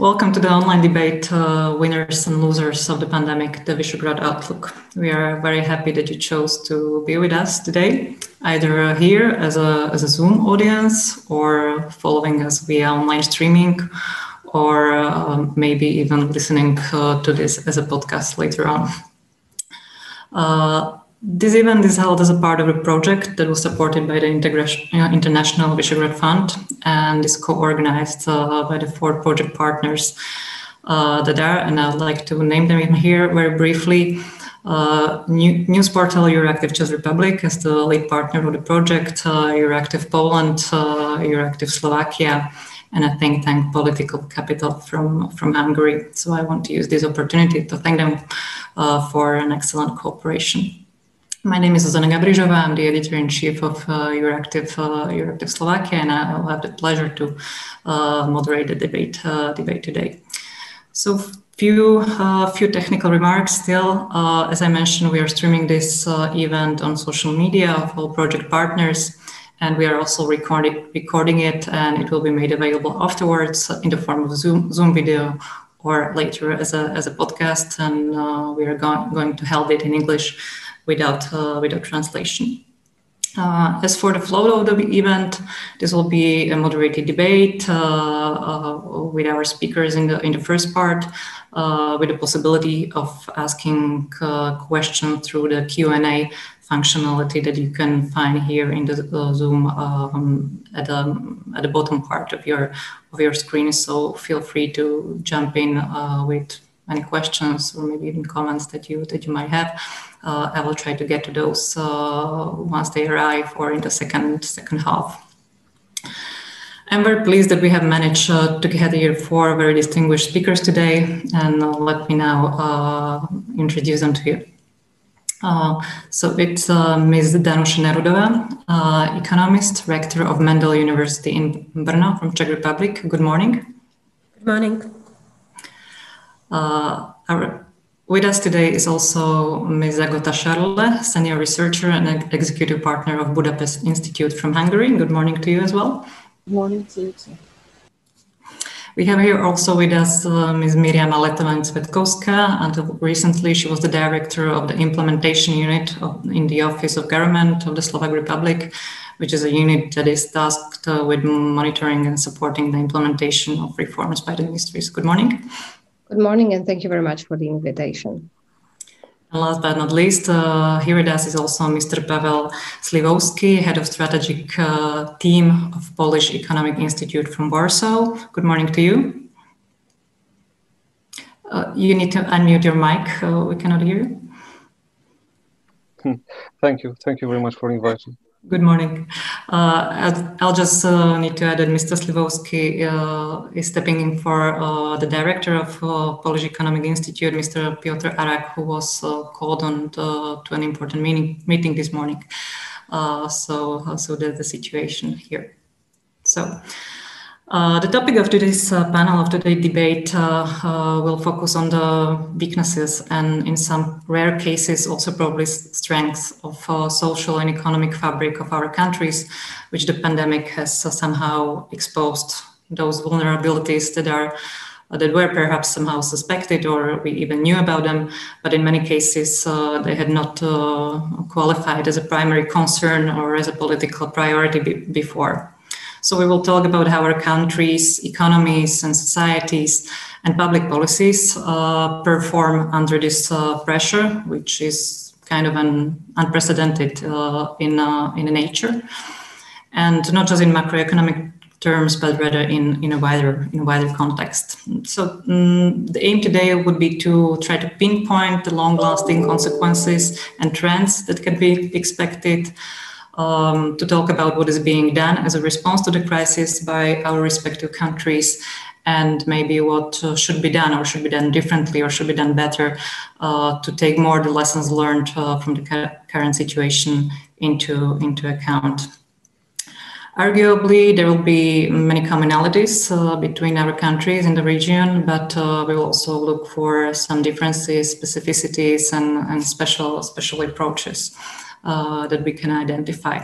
Welcome to the online debate, winners and losers of the pandemic, the Visegrad Outlook. We are very happy that you chose to be with us today, either here as a Zoom audience or following us via online streaming, or maybe even listening to this as a podcast later on. This event is held as a part of a project that was supported by the International Visegrad Fund and is co-organized by the 4 project partners that are, and I'd like to name them in here very briefly. News portal EURACTIV Czech Republic as the lead partner of the project, EURACTIV Poland, EURACTIV Slovakia, and a think tank Political Capital from Hungary. So I want to use this opportunity to thank them for an excellent cooperation. My name is Zuzana Gabrižová. I'm the editor-in-chief of EURACTIV Slovakia, and I'll have the pleasure to moderate the debate today. So few technical remarks still. As I mentioned, we are streaming this event on social media of all project partners, and we are also recording it, and it will be made available afterwards in the form of Zoom video or later as a podcast, and we are going to hold it in English without translation. As for the flow of the event, this will be a moderated debate with our speakers in the first part, with the possibility of asking questions through the Q&A functionality that you can find here in the Zoom at the bottom part of your screen. So feel free to jump in with any questions or maybe even comments that you might have. I will try to get to those once they arrive or in the second half. I'm very pleased that we have managed to get here 4 very distinguished speakers today, and let me now introduce them to you. So it's Ms. Danuše Nerudová, economist, rector of Mendel University in Brno from Czech Republic. Good morning. Good morning. With us today is also Ms. Ágota Scharle, senior researcher and executive partner of Budapest Institute from Hungary. Good morning to you as well. Good morning to you too. We have here also with us Ms. Miriama Letovanec Svetkovská. Until recently, she was the director of the implementation unit in the Office of Government of the Slovak Republic, which is a unit that is tasked with monitoring and supporting the implementation of reforms by the ministries. Good morning. Good morning, and thank you very much for the invitation. And last but not least, here with us is also Mr. Paweł Śliwowski, head of strategic team of Polish Economic Institute from Warsaw. Good morning to you. You need to unmute your mic. We cannot hear you. Thank you. Thank you very much for inviting. Good morning. I'll just need to add that Mr. Śliwowski is stepping in for the director of Polish Economic Institute, Mr. Piotr Arak, who was called on to an important meeting this morning. So that's the situation here. So the topic of today's panel, of today's debate, will focus on the weaknesses and, in some rare cases, also probably strengths of social and economic fabric of our countries, which the pandemic has somehow exposed. Those vulnerabilities that were perhaps somehow suspected, or we even knew about them, but in many cases they had not qualified as a primary concern or as a political priority before. So we will talk about how our countries, economies and societies and public policies perform under this pressure, which is kind of an unprecedented in nature, and not just in macroeconomic terms, but rather in a wider context. So the aim today would be to try to pinpoint the long-lasting consequences and trends that can be expected, to talk about what is being done as a response to the crisis by our respective countries, and maybe what should be done, or should be done differently, or should be done better, to take more the lessons learned from the current situation into account. Arguably, there will be many commonalities between our countries in the region, but we will also look for some differences, specificities, and special approaches that we can identify.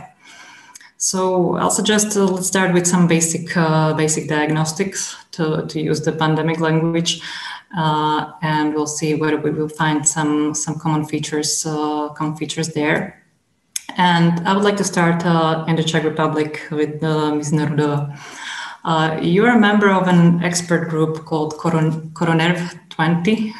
So I'll suggest let's start with some basic diagnostics to use the pandemic language, and we'll see whether we will find some common features there. And I would like to start in the Czech Republic with Ms. Nerudová. You're a member of an expert group called Coronerv 20,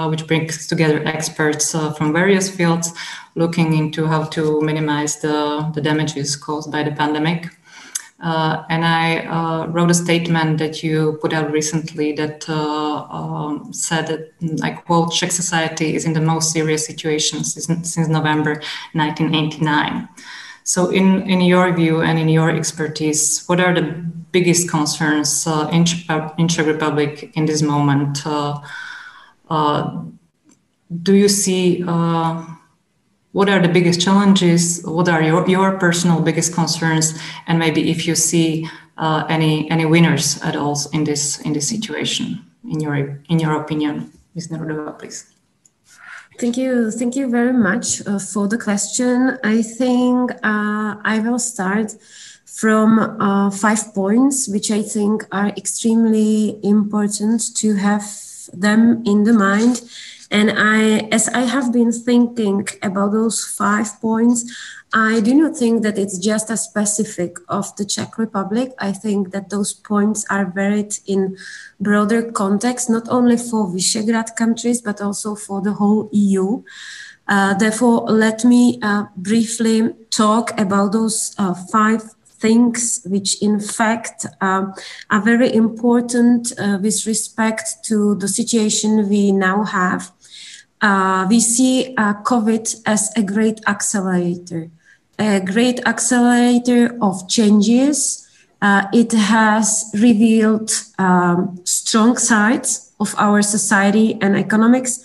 which brings together experts from various fields looking into how to minimize the damages caused by the pandemic. And I wrote a statement that you put out recently that said that, I quote, Czech society is in the most serious situation since November 1989. So in your view and in your expertise, what are the biggest concerns in Czech Republic in this moment? Do you see what are the biggest challenges? What are your personal biggest concerns? And maybe if you see any winners at all in this situation, in your opinion, Ms. Nerudová, please. Thank you very much for the question. I think I will start from 5 points, which I think are extremely important to have them in the mind. And as I have been thinking about those 5 points, I do not think that it's just a specific of the Czech Republic. I think that those points are varied in broader context, not only for Visegrad countries, but also for the whole EU. Therefore, let me briefly talk about those 5 things which in fact are very important with respect to the situation we now have. We see COVID as a great accelerator of changes. It has revealed strong sides of our society and economics,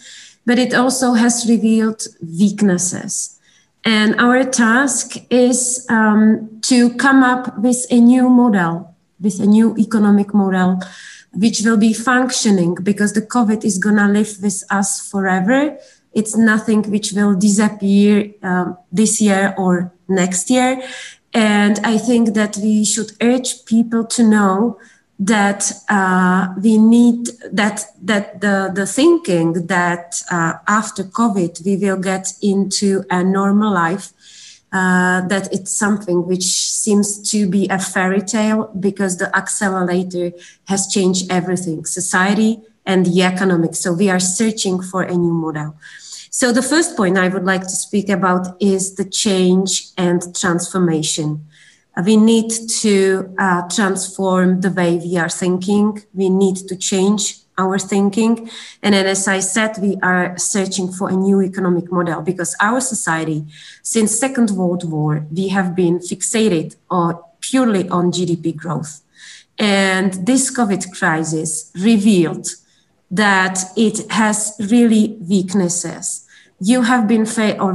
but it also has revealed weaknesses. And our task is to come up with a new model, with a new economic model, which will be functioning, because the COVID is going to live with us forever. It's nothing which will disappear this year or next year. And I think that we should urge people to know that we need that the thinking that after COVID we will get into a normal life, that it's something which seems to be a fairy tale, because the accelerator has changed everything, society and the economics. So we are searching for a new model. So the first point I would like to speak about is the change and transformation. We need to transform the way we are thinking. We need to change our thinking. And then, as I said, we are searching for a new economic model, because our society, since Second World War, we have been fixated purely on GDP growth. And this COVID crisis revealed that it has really weaknesses. You have been,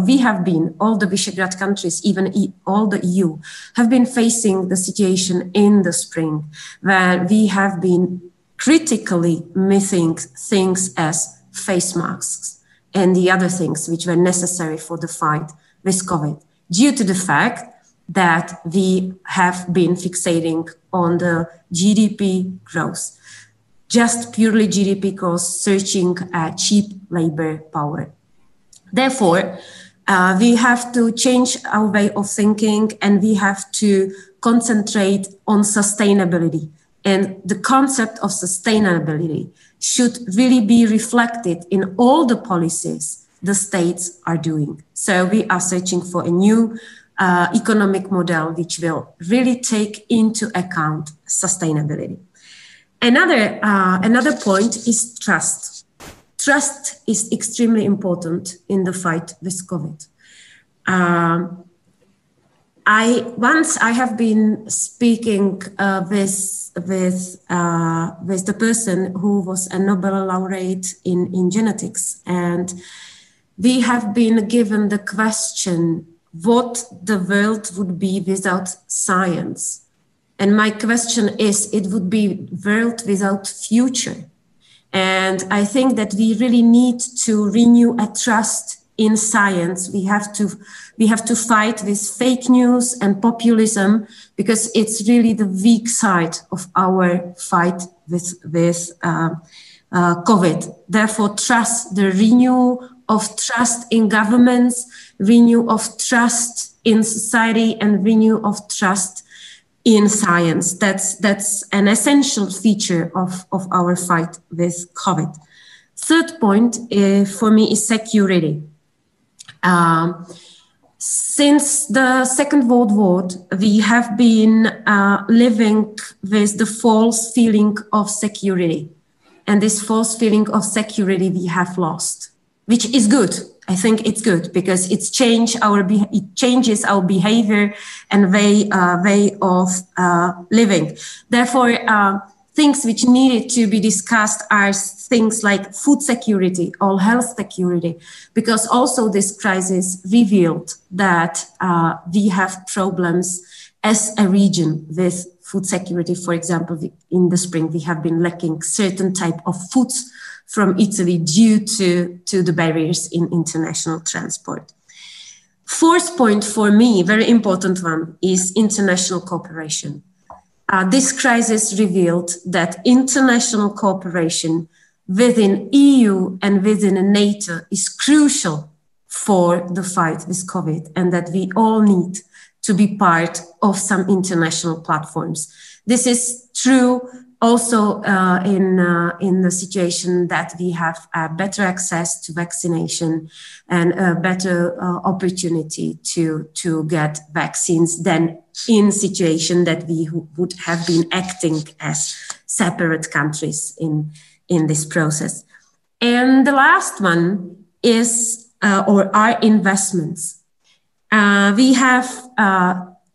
we have been, all the Visegrad countries, even all the EU, have been facing the situation in the spring, where we have been critically missing things as face masks and the other things which were necessary for the fight with COVID, due to the fact that we have been fixating on the GDP growth, just purely GDP growth, searching cheap labor power. Therefore, we have to change our way of thinking, and we have to concentrate on sustainability. And the concept of sustainability should really be reflected in all the policies the states are doing. So we are searching for a new economic model which will really take into account sustainability. Another point is trust. Trust is extremely important in the fight with COVID. I have been speaking with the person who was a Nobel laureate in genetics, and we have been given the question what the world would be without science. And my question is, it would be world without future. And I think that we really need to renew a trust in science. We have to fight this fake news and populism, because it's really the weak side of our fight with COVID. Therefore, the renewal of trust in governments, renewal of trust in society, and renewal of trust in science. That's an essential feature of our fight with COVID. Third point for me is security. Since the Second World War, we have been living with the false feeling of security. And this false feeling of security we have lost, which is good. I think it's good because it changes our behavior and way of living. Therefore, things which needed to be discussed are things like food security or health security, because also this crisis revealed that we have problems as a region with food security. For example, in the spring, we have been lacking certain type of foods from Italy due to the barriers in international transport. Fourth point for me, very important one, is international cooperation. This crisis revealed that international cooperation within EU and within NATO is crucial for the fight with COVID, and that we all need to be part of some international platforms. This is true also in the situation that we have better access to vaccination and a better opportunity to get vaccines than in situation that we would have been acting as separate countries in this process. And the last one is our investments. We have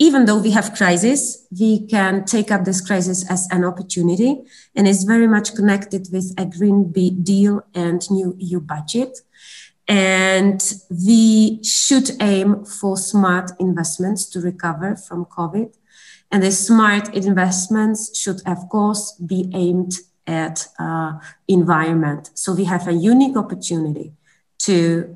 even though we have crisis, we can take up this crisis as an opportunity, and it's very much connected with a Green Deal and new EU budget. And we should aim for smart investments to recover from COVID. And the smart investments should, of course, be aimed at environment. So we have a unique opportunity to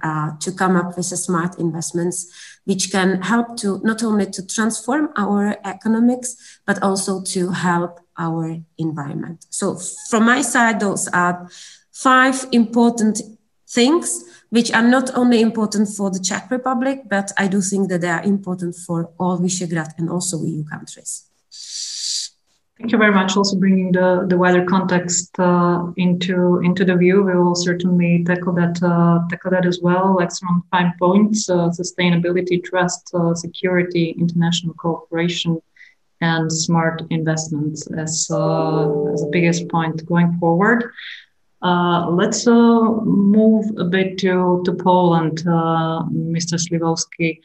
come up with a smart investments, which can help to not only to transform our economics, but also to help our environment. So from my side, those are 5 important things, which are not only important for the Czech Republic, but I do think that they are important for all Visegrad and also EU countries. Thank you very much. Also bringing the wider context into the view. We will certainly tackle that as well. Like around 5 points: sustainability, trust, security, international cooperation, and smart investments as the biggest point going forward. Let's move a bit to Poland, Mr. Śliwowski.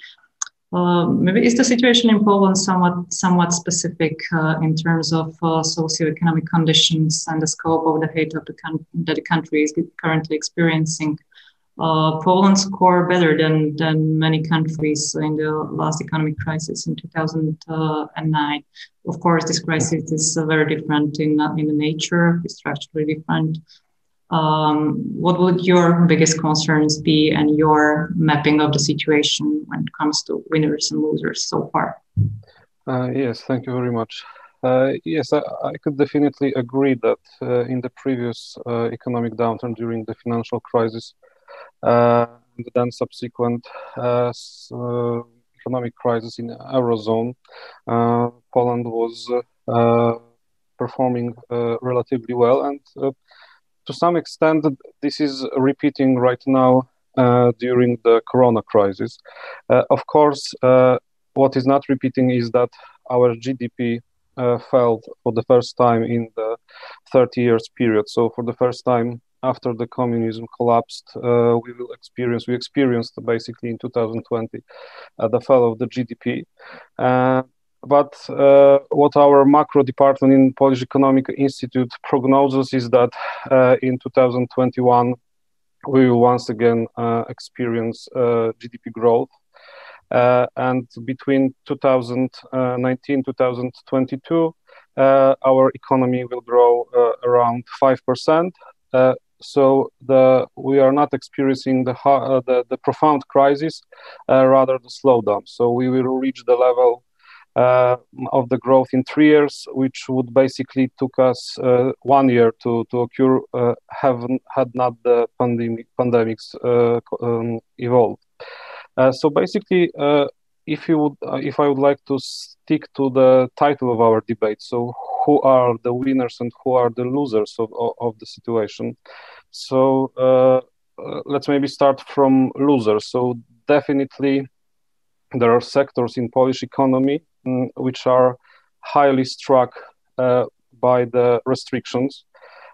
Maybe is the situation in Poland somewhat specific in terms of socioeconomic conditions and the scope of the hate of that the country is currently experiencing? Poland scored better than many countries in the last economic crisis in 2009. Of course, this crisis is very different in the nature, it's structurally different. What would your biggest concerns be and your mapping of the situation when it comes to winners and losers so far? Yes, thank you very much. Yes, I could definitely agree that in the previous economic downturn during the financial crisis, and then subsequent economic crisis in the Eurozone, Poland was performing relatively well, and to some extent, this is repeating right now during the Corona crisis. Of course, what is not repeating is that our GDP fell for the first time in the 30 years period. So for the first time after the communism collapsed, we experienced basically in 2020 the fall of the GDP. But what our macro department in Polish Economic Institute prognoses is that in 2021 we will once again experience GDP growth, and between 2019 2022 our economy will grow around 5%. So we are not experiencing the profound crisis, rather the slowdown. So we will reach the level of the growth in 3 years, which would basically took us 1 year to occur, had not the pandemics evolved. So basically, if I would like to stick to the title of our debate, so who are the winners and who are the losers of the situation? So let's maybe start from losers. So definitely there are sectors in Polish economy which are highly struck by the restrictions.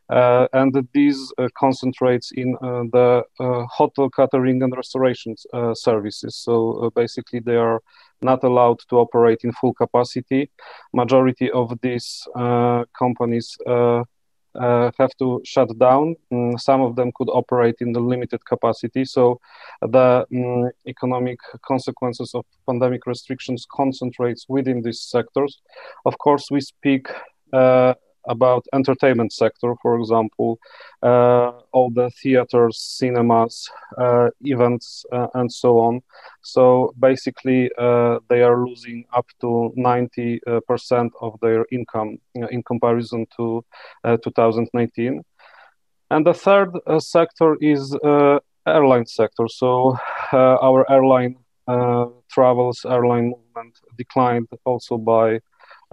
And these concentrates in the hotel catering and restoration services. So basically they are not allowed to operate in full capacity. Majority of these companies have to shut down. Some of them could operate in the limited capacity. So the economic consequences of pandemic restrictions concentrates within these sectors. Of course, we speak about entertainment sector, for example, all the theaters, cinemas, events, and so on. So basically, they are losing up to 90% of their income in comparison to 2019. And the third sector is airline sector. So our airline travels, airline movement declined also by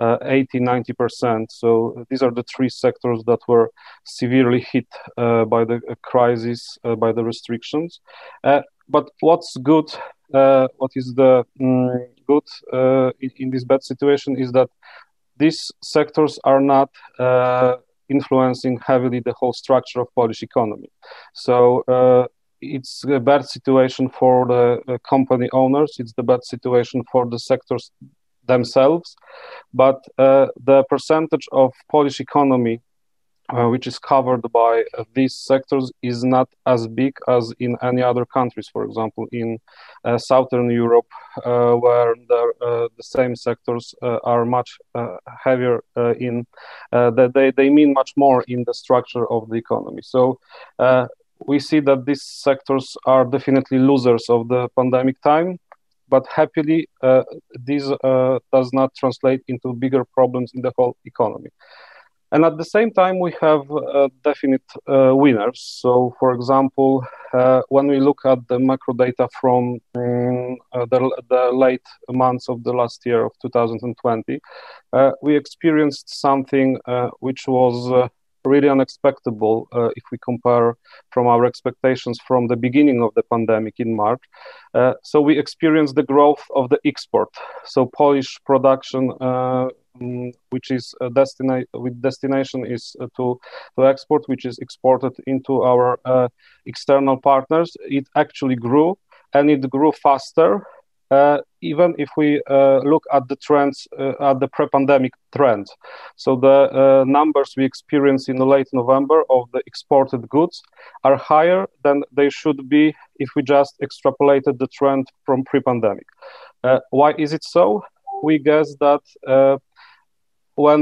80-90%. So these are the three sectors that were severely hit by the crisis, by the restrictions. But what's good, what is the good in this bad situation is that these sectors are not influencing heavily the whole structure of Polish economy. So it's a bad situation for the company owners. It's the bad situation for the sectors themselves, but the percentage of Polish economy which is covered by these sectors is not as big as in any other countries. For example, in Southern Europe, where the same sectors are much heavier in, they mean much more in the structure of the economy. So we see that these sectors are definitely losers of the pandemic time. But happily, this does not translate into bigger problems in the whole economy. And at the same time, we have definite winners. So, for example, when we look at the macro data from the late months of the last year of 2020, we experienced something which was really unexpected if we compare from our expectations from the beginning of the pandemic in March. So we experienced the growth of the export. So Polish production, which is destination is to export, which is exported into our external partners. It actually grew, and it grew faster. Even if we look at the trends, at the pre-pandemic trend. So the numbers we experienced in the late November of the exported goods are higher than they should be if we just extrapolated the trend from pre-pandemic. Why is it so? We guess that when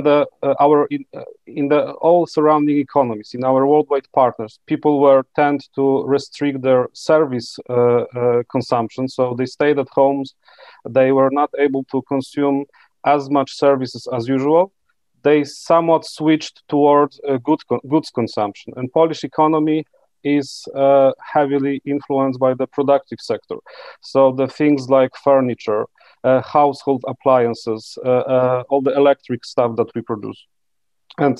in the all surrounding economies, in our worldwide partners, people tend to restrict their service consumption. So they stayed at homes. They were not able to consume as much services as usual. They somewhat switched towards goods consumption. And Polish economy is heavily influenced by the productive sector. So the things like furniture, household appliances, all the electric stuff that we produce, and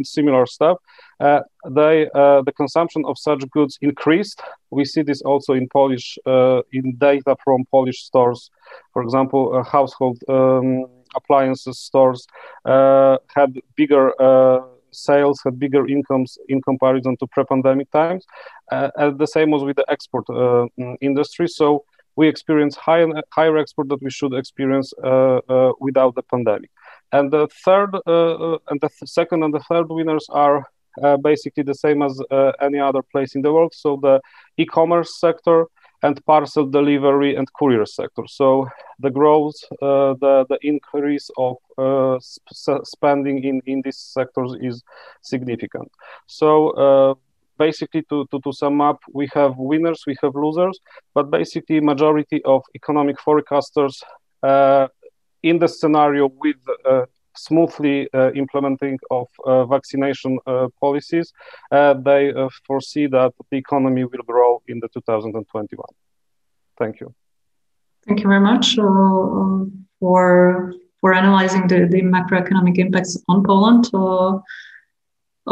similar stuff. The consumption of such goods increased. We see this also in Polish, in data from Polish stores. For example, household appliances stores had bigger sales, had bigger incomes in comparison to pre-pandemic times. And the same was with the export industry. So we experience higher export that we should experience without the pandemic. And the second and the third winners are basically the same as any other place in the world. So the e-commerce sector and parcel delivery and courier sector. So the growth, the increase of spending in these sectors is significant. So basically, to sum up, we have winners, we have losers, but basically majority of economic forecasters in the scenario with smoothly implementing of vaccination policies, they foresee that the economy will grow in the 2021. Thank you. Thank you very much for analyzing the macroeconomic impacts on Poland of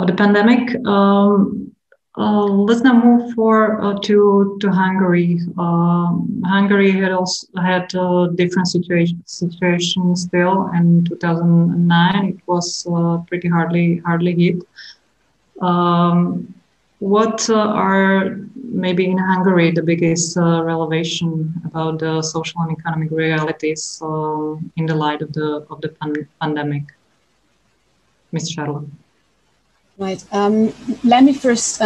the pandemic. Let's now move to Hungary. Hungary had different situation still. In 2009, it was pretty hardly hit. What are maybe in Hungary the biggest revelation about the social and economic realities in the light of the pandemic, Ms. Scharle? Right. Let me first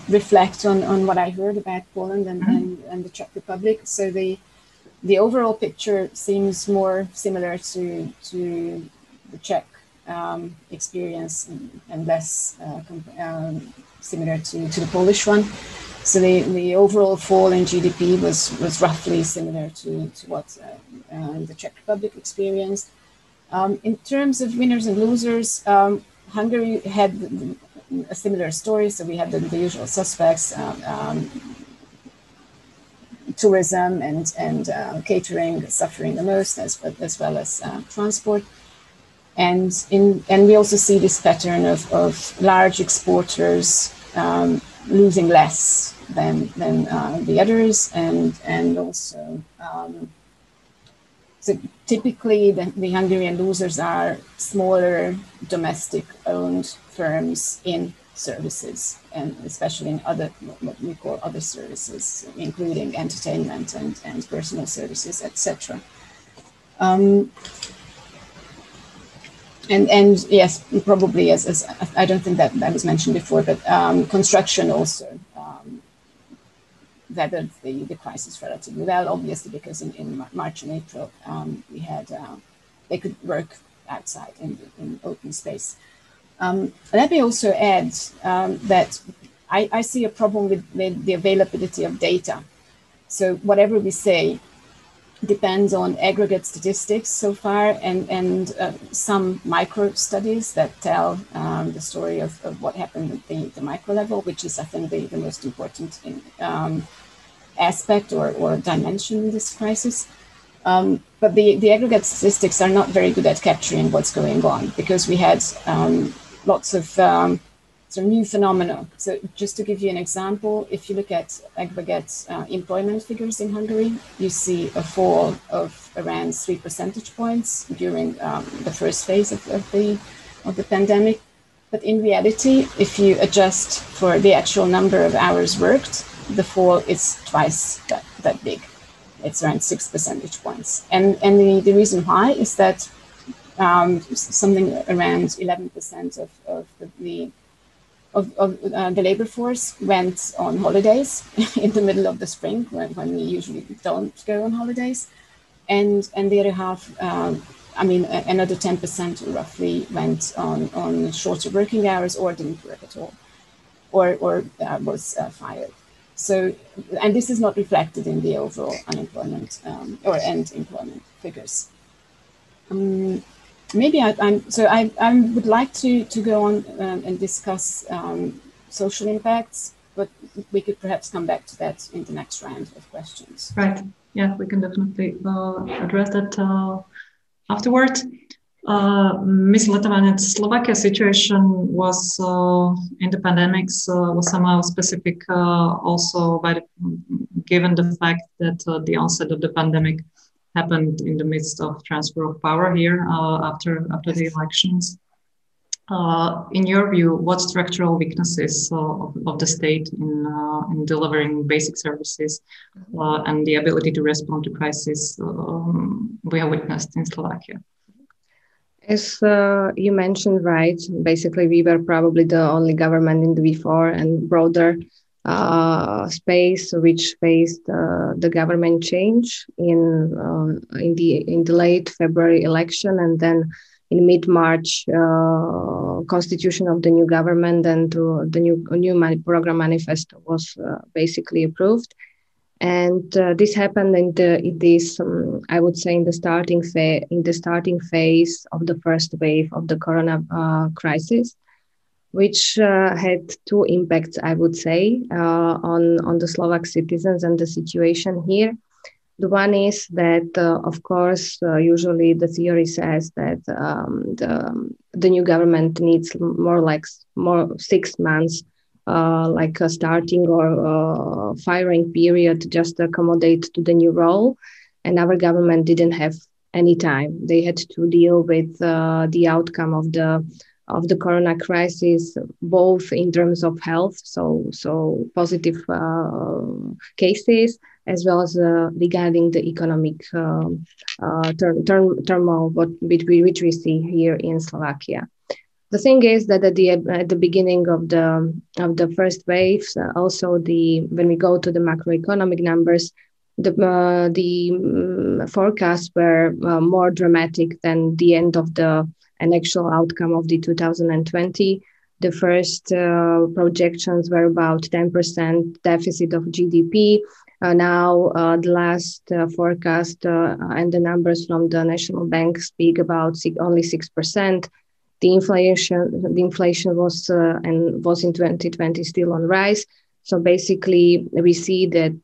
reflect on what I heard about Poland and the Czech Republic. So the overall picture seems more similar to the Czech experience and less similar to the Polish one. So the overall fall in GDP was roughly similar to what the Czech Republic experienced. In terms of winners and losers, Hungary had a similar story. So we had the usual suspects, tourism and catering suffering the most, as well as transport. And we also see this pattern of large exporters losing less than the others, and also so typically the Hungarian losers are smaller domestic-owned firms in services, and especially in what we call other services, including entertainment and personal services, etc. And yes, probably as I don't think that was mentioned before, but construction also weathered the crisis relatively well, obviously, because in March and April we had they could work outside in open space. Let me also add that I see a problem with the availability of data. So whatever we say depends on aggregate statistics so far and some micro studies that tell the story of what happened at the micro level, which is, I think, the most important aspect or dimension in this crisis. But the aggregate statistics are not very good at capturing what's going on, because we had lots of some new phenomena. So just to give you an example, if you look at aggregate employment figures in Hungary, you see a fall of around 3 percentage points during the first phase of the pandemic. But in reality, if you adjust for the actual number of hours worked, the fall is twice that big. It's around 6 percentage points. And the reason why is that something around 11% of the labor force went on holidays in the middle of the spring, when we usually don't go on holidays. And the other half, another 10% roughly went on shorter working hours or didn't work at all, or was fired. So, and this is not reflected in the overall unemployment or end employment figures. Maybe I would like to go on and discuss social impacts, but we could perhaps come back to that in the next round of questions. Right. Yeah, we can definitely address that afterward. Ms. Letovanec, Slovakia situation was in the pandemics was somehow specific also given the fact that the onset of the pandemic happened in the midst of transfer of power here after the elections. In your view, what structural weaknesses of the state in delivering basic services and the ability to respond to crisis we have witnessed in Slovakia? As you mentioned, right, basically we were probably the only government in the V4 and broader space which faced the government change in the late February election, and then in mid-March constitution of the new government, and the new program manifesto was basically approved. And this happened in this, I would say, in the starting phase of the first wave of the corona crisis, which had two impacts, I would say, on the Slovak citizens and the situation here. The one is that, of course, usually the theory says that the new government needs more 6 months, like a starting or firing period, just to accommodate to the new role. And our government didn't have any time. They had to deal with the outcome of the corona crisis, both in terms of health, so positive cases, as well as regarding the economic turmoil which we see here in Slovakia. The thing is that at the beginning of the first waves, also when we go to the macroeconomic numbers, the forecasts were more dramatic than the end of an actual outcome of the 2020. The first projections were about 10% deficit of GDP. Now the last forecast and the numbers from the National Bank speak about only 6%. The inflation was in 2020 still on rise. So basically, we see that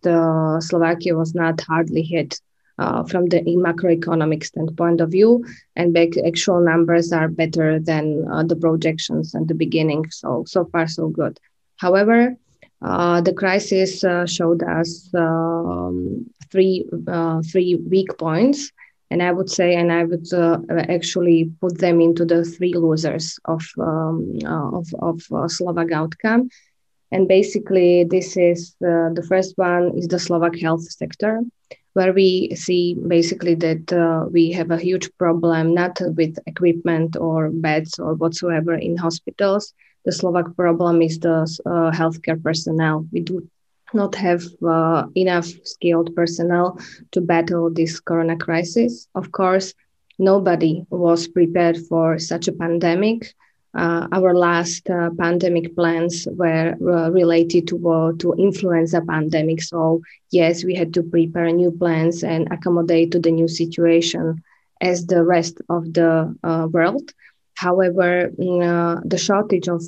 Slovakia was not hardly hit from the macroeconomic standpoint of view, and actual numbers are better than the projections at the beginning. So far, so good. However, the crisis showed us three weak points. And I would actually put them into the three losers of Slovak outcome. And basically, this is the first one is the Slovak health sector, where we see basically that we have a huge problem, not with equipment or beds or whatsoever in hospitals. The Slovak problem is the healthcare personnel. We do not have enough skilled personnel to battle this corona crisis. Of course, nobody was prepared for such a pandemic. Our last pandemic plans were related to influenza pandemic. So yes, we had to prepare new plans and accommodate to the new situation as the rest of the world. However, the shortage of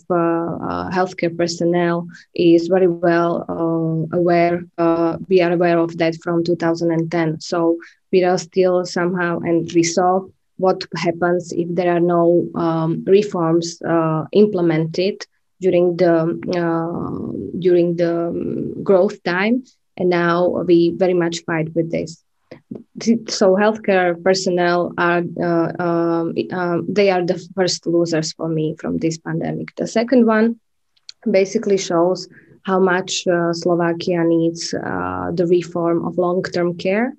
healthcare personnel is very well aware. We are aware of that from 2010. So we are still somehow, and we saw what happens if there are no reforms implemented during the growth time. And now we very much fight with this. So healthcare personnel are they are the first losers for me from this pandemic. The second one basically shows how much Slovakia needs the reform of long-term care,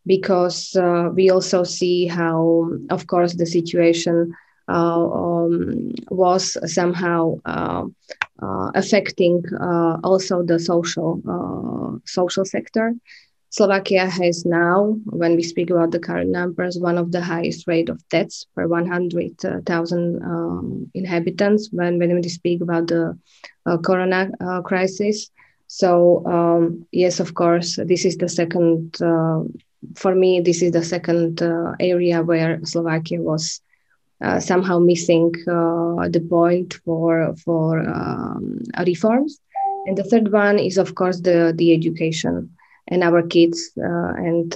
because we also see how, of course, the situation was somehow affecting also the social sector. Slovakia has now, when we speak about the current numbers, one of the highest rate of deaths per 100,000 inhabitants when we speak about the corona crisis. So yes, of course, this is the second, for me, this is the second area where Slovakia was somehow missing the point for reforms. And the third one is, of course, the education. And our kids and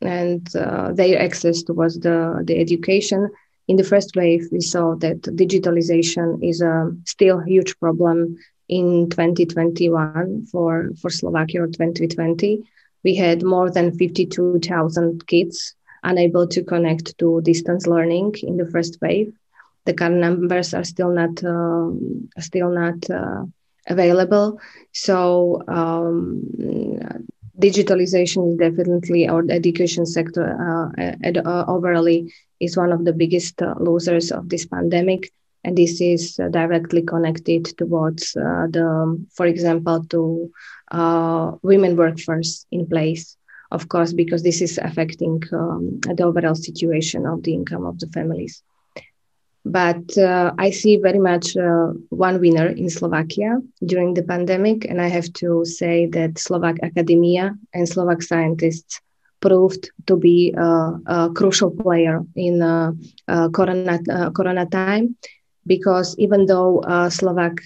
their access towards the education. In the first wave, we saw that digitalization is still a huge problem in 2021 for Slovakia, or 2020. We had more than 52,000 kids unable to connect to distance learning in the first wave. The current numbers are still not available. So digitalization is definitely, or the education sector overall is one of the biggest losers of this pandemic. And this is directly connected towards for example, to women workforce in place. of course, because this is affecting the overall situation of the income of the families. But I see very much one winner in Slovakia during the pandemic, and I have to say that Slovak academia and Slovak scientists proved to be a crucial player in corona time, because even though Slovak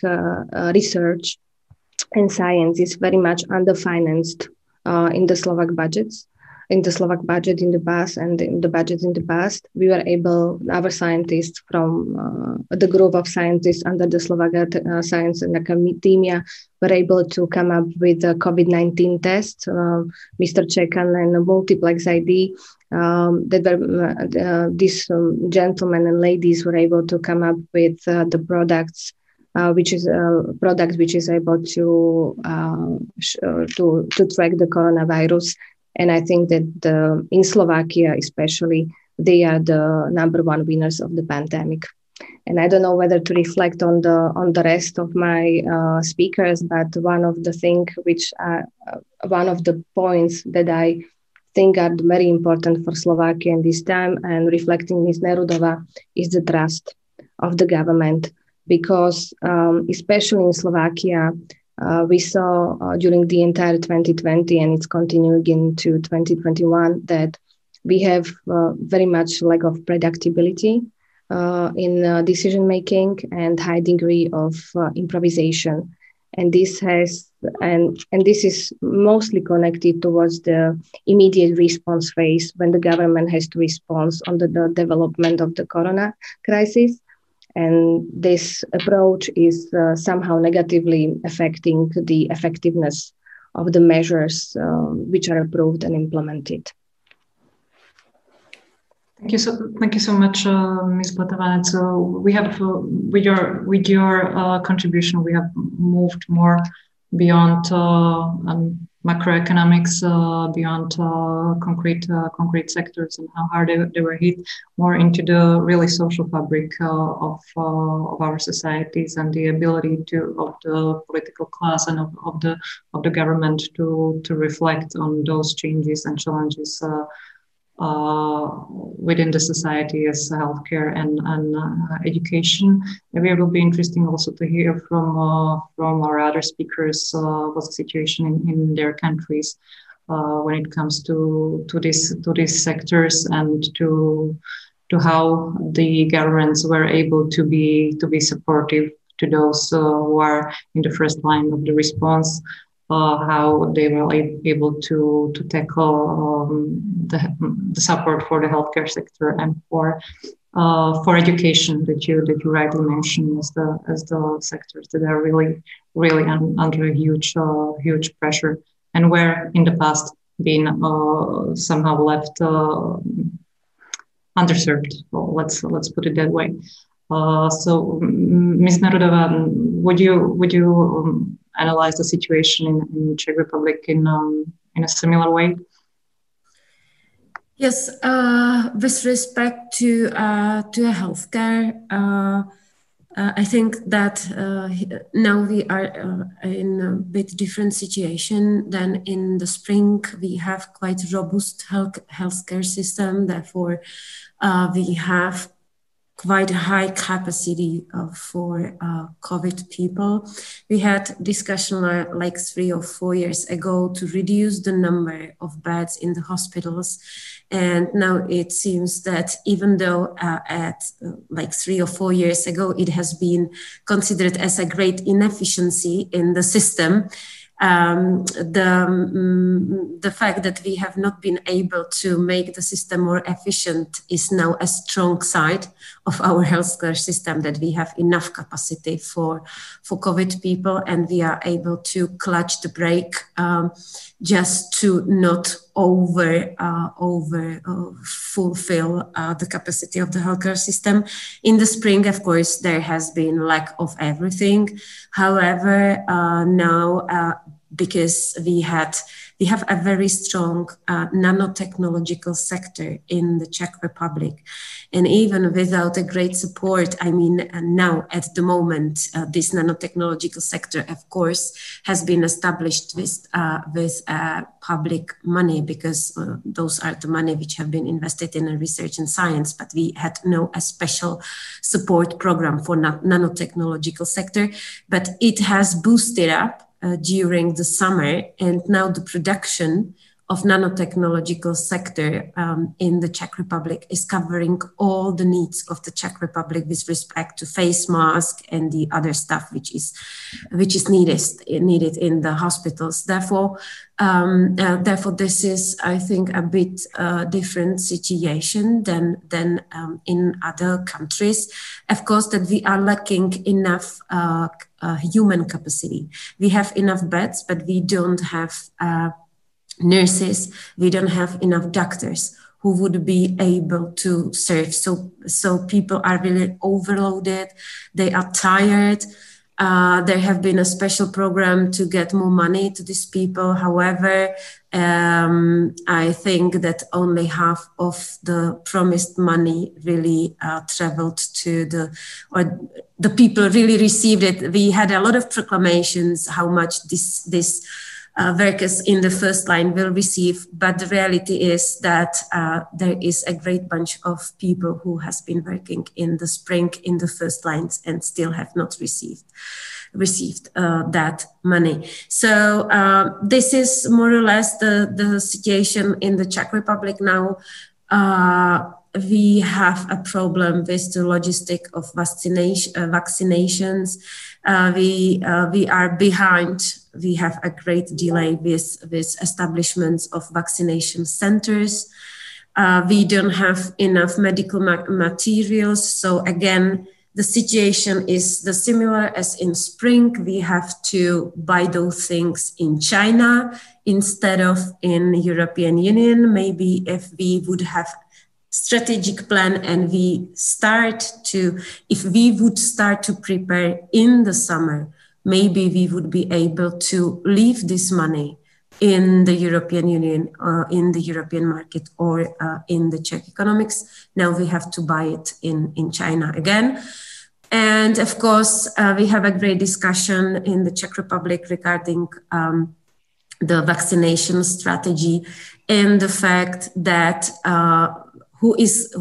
research and science is very much underfinanced in the Slovak budgets, in the Slovak budget in the past and in the budgets in the past, we were able, our scientists from the group of scientists under the Slovak Science and Academia were able to come up with a COVID-19 test, Mr. Čekan and multiplex ID, that were, these gentlemen and ladies were able to come up with the products which is a product which is able to track the coronavirus. And I think that in Slovakia, especially, they are the number one winners of the pandemic. And I don't know whether to reflect on the rest of my speakers, but one of the points that I think are very important for Slovakia in this time, and reflecting Ms. Nerudová, is the trust of the government, because especially in Slovakia, we saw during the entire 2020, and it's continuing into 2021, that we have very much lack of predictability in decision making and high degree of improvisation. And this is mostly connected towards the immediate response phase, when the government has to respond on the development of the corona crisis. And this approach is somehow negatively affecting the effectiveness of the measures which are approved and implemented. Thank you so much, Ms. Letovanec. So we have, with your contribution, we have moved more beyond macroeconomics, beyond concrete sectors and how hard they were hit, more into the really social fabric of our societies, and the ability of the political class and of the government to reflect on those changes and challenges within the society, as healthcare and education. Maybe it will be interesting also to hear from our other speakers what's the situation in their countries when it comes to these sectors, and to how the governments were able to be supportive to those who are in the first line of the response. How they were able to tackle the support for the healthcare sector and for education that you rightly mentioned as the sectors that are really under a huge pressure, and were in the past been somehow left underserved. Well, let's put it that way. So, Ms. Nerudová, would you analyze the situation in Czech Republic in a similar way? Yes, with respect to healthcare, I think that now we are in a bit different situation than in the spring. We have quite robust healthcare system. Therefore, we have quite a high capacity for COVID people. We had discussion like 3 or 4 years ago to reduce the number of beds in the hospitals. And now it seems that even though at like 3 or 4 years ago, it has been considered as a great inefficiency in the system, the fact that we have not been able to make the system more efficient is now a strong side of our healthcare system, that we have enough capacity for COVID people, and we are able to clutch the brake just to not fulfill the capacity of the healthcare system. In the spring, of course, there has been lack of everything. However, now because we have a very strong nanotechnological sector in the Czech Republic. And even without a great support, I mean, now at the moment, this nanotechnological sector, of course, has been established with public money, because those are the money which have been invested in research and science, but we had no special support program for nanotechnological sector, but it has boosted up during the summer, and now the production of nanotechnological sector in the Czech Republic is covering all the needs of the Czech Republic with respect to face mask and the other stuff which is needed in the hospitals. Therefore, this is, I think, a bit different situation than in other countries. Of course, that we are lacking enough human capacity. We have enough beds, but we don't have nurses, we don't have enough doctors who would be able to serve. So people are really overloaded, they are tired. There have been a special program to get more money to these people. However, I think that only half of the promised money really traveled to the people really received it. We had a lot of proclamations how much this workers in the first line will receive, but the reality is that there is a great bunch of people who has been working in the spring in the first lines and still have not received that money. So this is more or less the situation in the Czech Republic now. We have a problem with the logistic of vaccinations. We are behind. We have a great delay with establishments of vaccination centers. We don't have enough medical materials. So again, the situation is the similar as in spring. We have to buy those things in China instead of in European Union. Maybe if we would have strategic plan and if we would start to prepare in the summer, maybe we would be able to leave this money in the European Union, in the European market, or in the Czech economics. Now we have to buy it in China again. And of course, we have a great discussion in the Czech Republic regarding the vaccination strategy and the fact that who is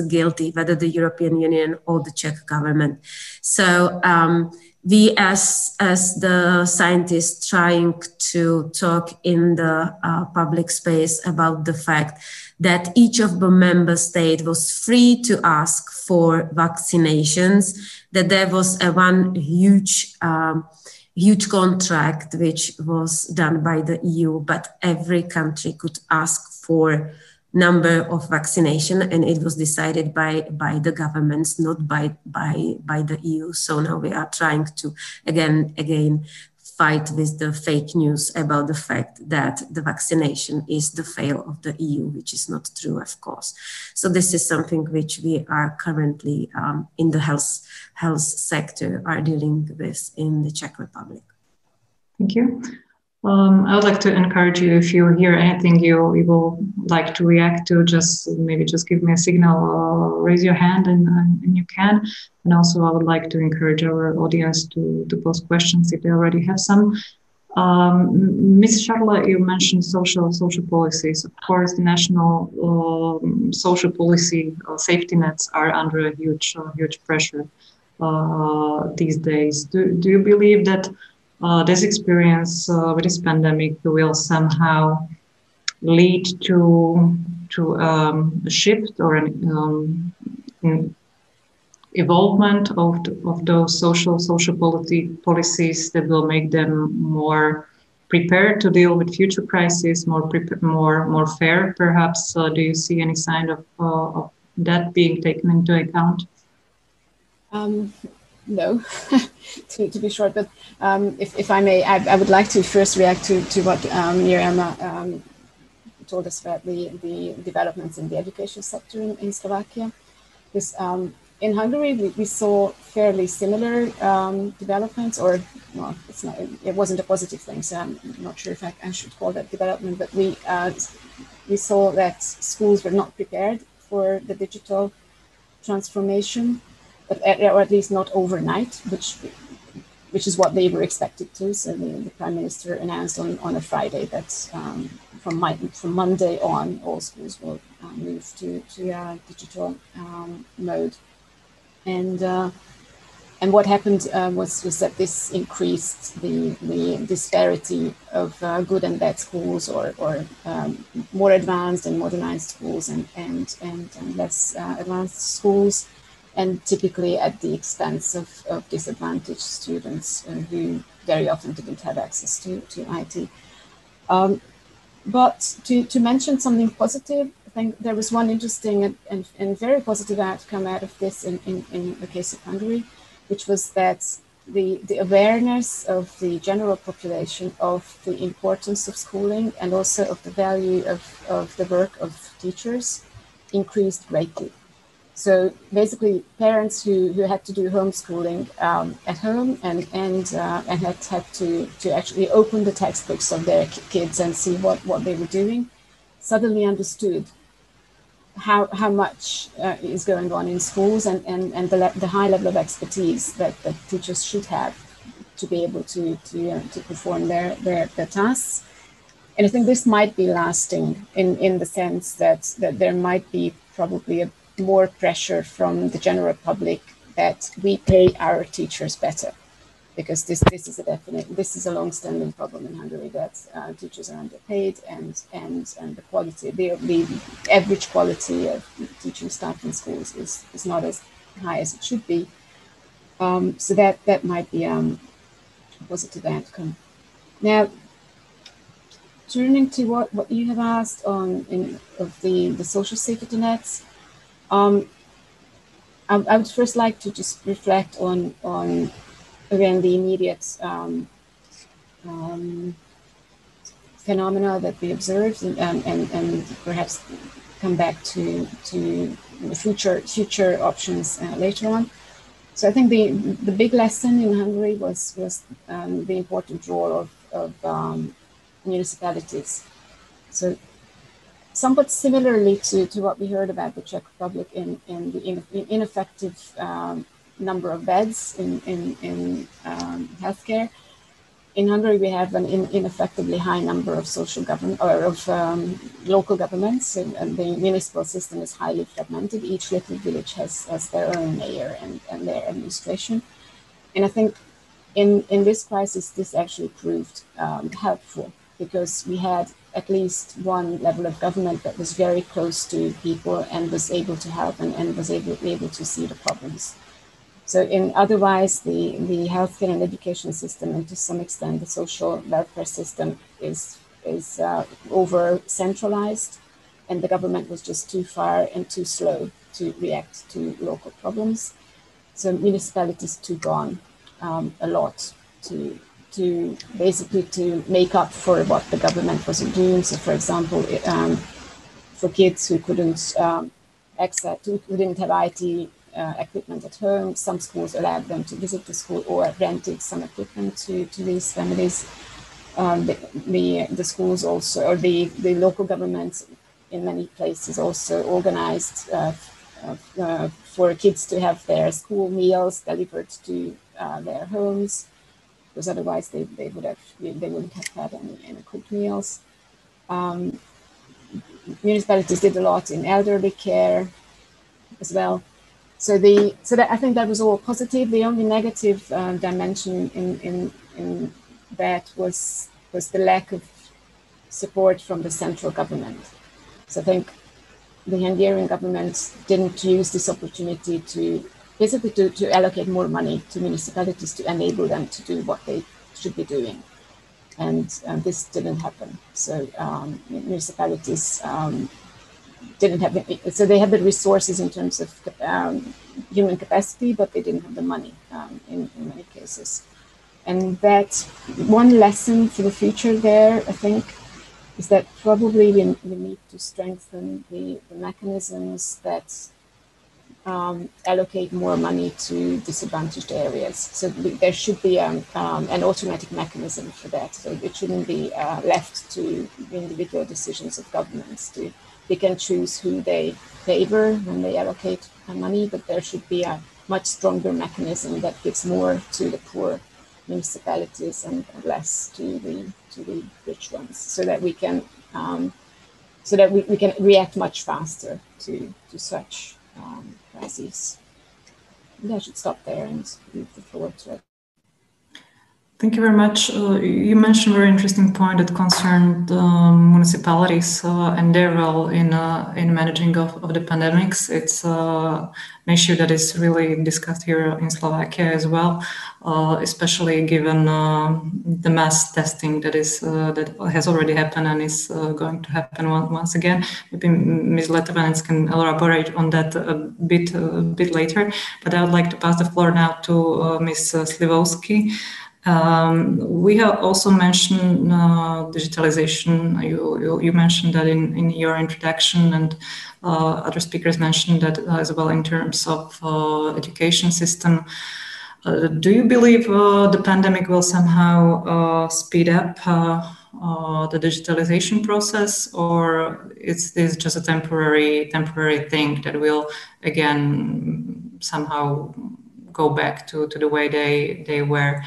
guilty, whether the European Union or the Czech government. So we as the scientists trying to talk in the public space about the fact that each of the member states was free to ask for vaccinations, that there was one huge contract which was done by the EU, but every country could ask for number of vaccination, and it was decided by the governments, not by the EU. So now we are trying to again fight with the fake news about the fact that the vaccination is the fail of the EU, which is not true, of course. So this is something which we are currently in the health sector are dealing with in the Czech Republic. Thank you. I would like to encourage you, if you hear anything you will like to react to, just give me a signal, raise your hand and you can. And also I would like to encourage our audience to pose questions if they already have some. Ms. Scharle, you mentioned social policies. Of course, the national social policy safety nets are under a huge pressure these days. Do you believe that this experience with this pandemic will somehow lead to a shift or an evolvement of those social policies that will make them more prepared to deal with future crises, more fair, perhaps? Do you see any sign of that being taken into account? No, to be short, but if I may, I would like to first react to what Miriama told us about the developments in the education sector in Slovakia. Because in Hungary, we saw fairly similar developments, or well, it's not, it wasn't a positive thing, so I'm not sure if I should call that development, but we saw that schools were not prepared for the digital transformation, but or at least not overnight, which is what they were expected to. So the Prime Minister announced on a Friday that from Monday on, all schools will move to digital mode. And what happened was that this increased the disparity of good and bad schools, or more advanced and modernized schools and less advanced schools, and typically at the expense of disadvantaged students who very often didn't have access to IT. But to mention something positive, I think there was one interesting and very positive outcome out of this in the case of Hungary, which was that the awareness of the general population of the importance of schooling and also of the value of the work of teachers increased greatly. So basically, parents who had to do homeschooling at home and had to actually open the textbooks of their kids and see what they were doing, suddenly understood how much is going on in schools and the high level of expertise that teachers should have to be able to perform their tasks. And I think this might be lasting in the sense that there might be probably more pressure from the general public that we pay our teachers better, because this is a long-standing problem in Hungary, that teachers are underpaid and the quality, the average quality of teaching staff in schools is not as high as it should be. So that might be a positive outcome. Now, turning to what you have asked of the social safety nets, I would first like to just reflect on again the immediate phenomena that we observed, and perhaps come back to future options later on. So I think the big lesson in Hungary was the important role of municipalities. So somewhat similarly to what we heard about the Czech Republic in the ineffective number of beds in healthcare, in Hungary we have an ineffectively high number of social government or of local governments, and the municipal system is highly fragmented. Each little village has their own mayor and their administration, and I think in this crisis this actually proved helpful, because we had at least one level of government that was very close to people and was able to help and was able to see the problems. So otherwise, the healthcare and education system, and to some extent the social welfare system, is over centralized, and the government was just too far and too slow to react to local problems. So municipalities took on a lot to basically to make up for what the government wasn't doing. So, for example, for kids who couldn't who didn't have IT equipment at home, some schools allowed them to visit the school or rented some equipment to these families. The schools also, or the local governments in many places also organized for kids to have their school meals delivered to their homes, because otherwise they wouldn't have had any cooked meals. Municipalities did a lot in elderly care as well. So I think that was all positive. The only negative dimension in that was the lack of support from the central government. So I think the Hungarian government didn't use this opportunity to basically to allocate more money to municipalities to enable them to do what they should be doing. And this didn't happen. So municipalities didn't have, so they had the resources in terms of human capacity, but they didn't have the money in many cases. And that one lesson for the future there, I think, is that probably we need to strengthen the mechanisms that allocate more money to disadvantaged areas. So there should be an automatic mechanism for that. So it shouldn't be left to individual decisions of governments. They can choose who they favor when they allocate money, but there should be a much stronger mechanism that gives more to the poor municipalities and less to the rich ones, so that we can we can react much faster to such crises. Maybe I should stop there and leave the floor to it. Thank you very much. You mentioned a very interesting point that concerned municipalities and their role in managing of the pandemics. It's an issue that is really discussed here in Slovakia as well, especially given the mass testing that has already happened and is going to happen once again. Maybe Ms. Letovanec can elaborate on that a bit later. But I would like to pass the floor now to Ms. Śliwowsk. We have also mentioned digitalization. You mentioned that in your introduction, and other speakers mentioned that as well in terms of education system. Do you believe the pandemic will somehow speed up the digitalization process, or is this just a temporary thing that will again somehow go back to the way they were,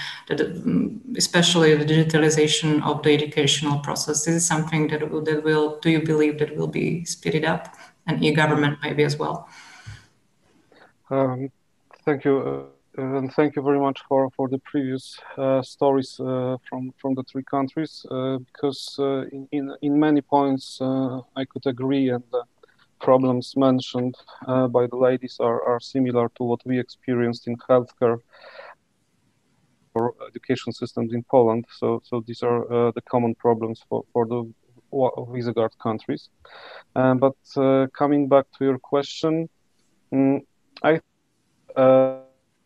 especially the digitalization of the educational process? This is something that will, do you believe that will be speeded up, and e-government maybe as well? Thank you. And thank you very much for the previous stories from the three countries, because in many points I could agree, and problems mentioned by the ladies are similar to what we experienced in healthcare or education systems in Poland. So these are the common problems for the Visegrad countries. But coming back to your question, I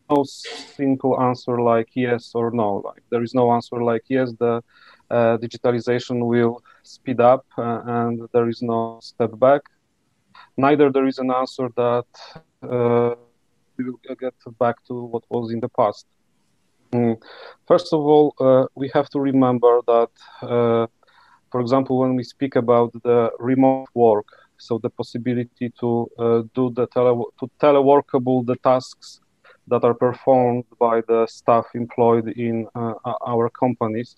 no simple answer like yes or no. Like there is no answer like yes, the digitalization will speed up and there is no step back. Neither there is an answer that we will get back to what was in the past. First of all, we have to remember that, for example, when we speak about the remote work, so the possibility to do the teleworkable the tasks that are performed by the staff employed in our companies.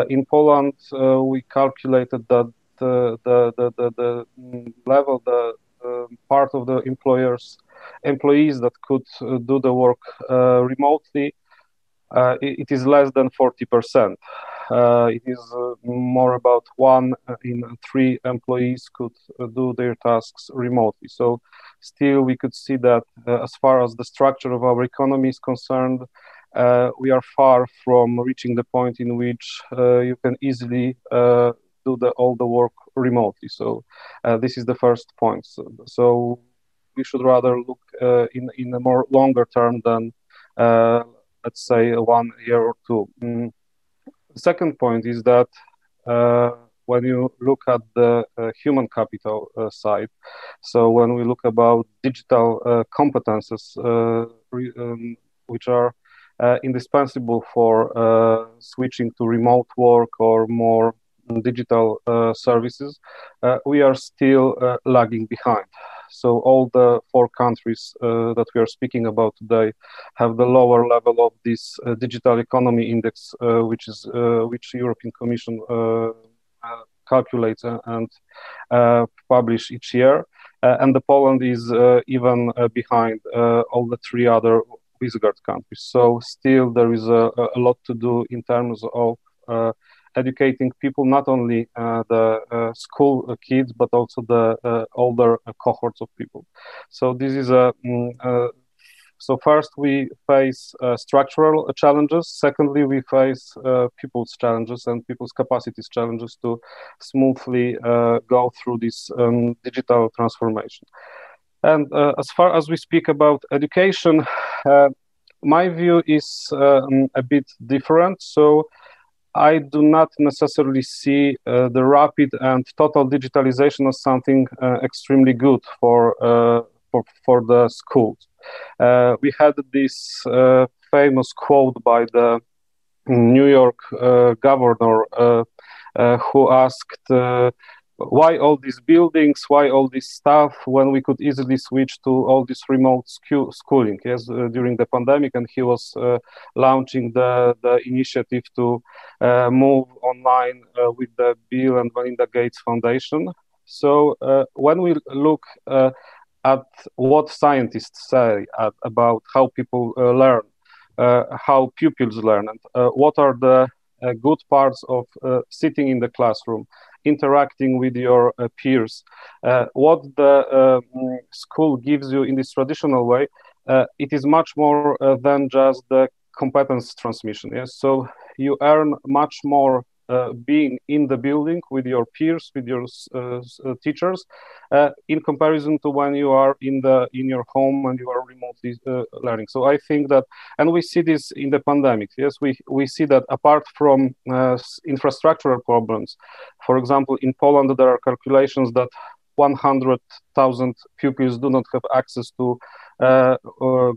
In Poland, we calculated that the level, part of the employees that could do the work remotely, it is less than 40%. It is more about 1 in 3 employees could do their tasks remotely. So still we could see that as far as the structure of our economy is concerned, we are far from reaching the point in which you can easily do all the work remotely. So this is the first point. So we should rather look in a more longer term than let's say 1 year or 2. The second point is that when you look at the human capital side, so when we look about digital competences which are indispensable for switching to remote work or more digital services, we are still lagging behind. So all the 4 countries that we are speaking about today have the lower level of this digital economy index, which European Commission calculates and publish each year. And the Poland is even behind all the 3 other Visegrad countries. So still there is a lot to do in terms of educating people, not only the school kids, but also the older cohorts of people. So this is so first we face structural challenges. Secondly, we face people's challenges and people's capacities challenges to smoothly go through this digital transformation. And as far as we speak about education, my view is a bit different. So I do not necessarily see the rapid and total digitalization as something extremely good for for the schools. We had this famous quote by the New York governor who asked, why all these buildings, why all this stuff, when we could easily switch to all this remote schooling, yes, during the pandemic, and he was launching the initiative to move online with the Bill and Melinda Gates Foundation. So when we look at what scientists say about how people learn, how pupils learn, and what are the good parts of sitting in the classroom, interacting with your peers, what the school gives you in this traditional way, it is much more than just the competence transmission. Yes, so you earn much more being in the building with your peers, with your teachers, in comparison to when you are in your home and you are remotely learning. So I think that, and we see this in the pandemic. Yes, we see that apart from infrastructural problems, for example, in Poland there are calculations that 100,000 pupils do not have access to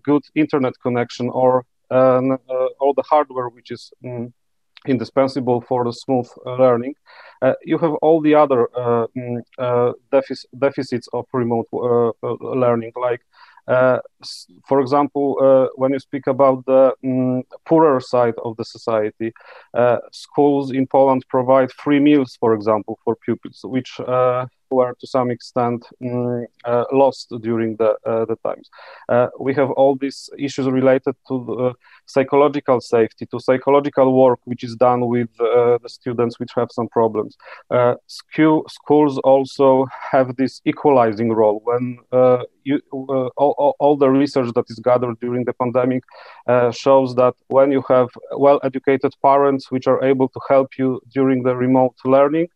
good internet connection or all the hardware which is indispensable for the smooth learning. You have all the other deficits of remote learning, like for example, when you speak about the poorer side of the society, schools in Poland provide free meals, for example, for pupils, which were to some extent lost during the times. We have all these issues related to psychological safety, to psychological work, which is done with the students which have some problems. Schools also have this equalizing role. When all the research that is gathered during the pandemic shows that when you have well-educated parents which are able to help you during the remote learning,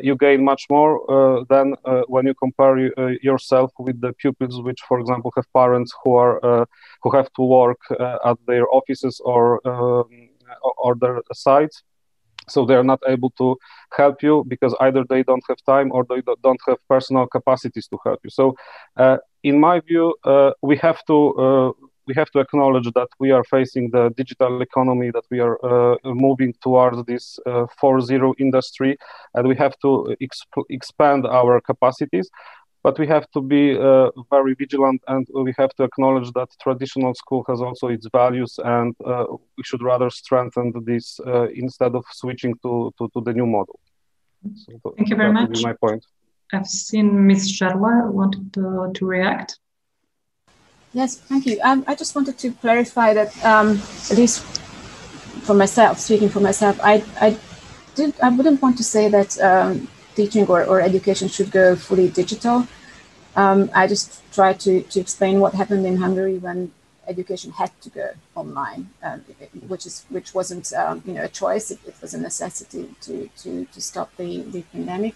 you gain much more than when you compare yourself with the pupils which, for example, have parents who have to work at their offices or their sites. So they are not able to help you because either they don't have time or they don't have personal capacities to help you. So in my view, we have to acknowledge that we are facing the digital economy, that we are moving towards this 4.0 industry, and we have to expand our capacities. But we have to be very vigilant, and we have to acknowledge that traditional school has also its values, and we should rather strengthen this instead of switching to the new model. So thank you very much. That would be my point. I've seen Ms. Scharle wanted to react. Yes, thank you. I just wanted to clarify that, at least for myself, speaking for myself, I wouldn't want to say that teaching or education should go fully digital. I just try to explain what happened in Hungary when education had to go online, which wasn't a choice. It was a necessity to stop the pandemic.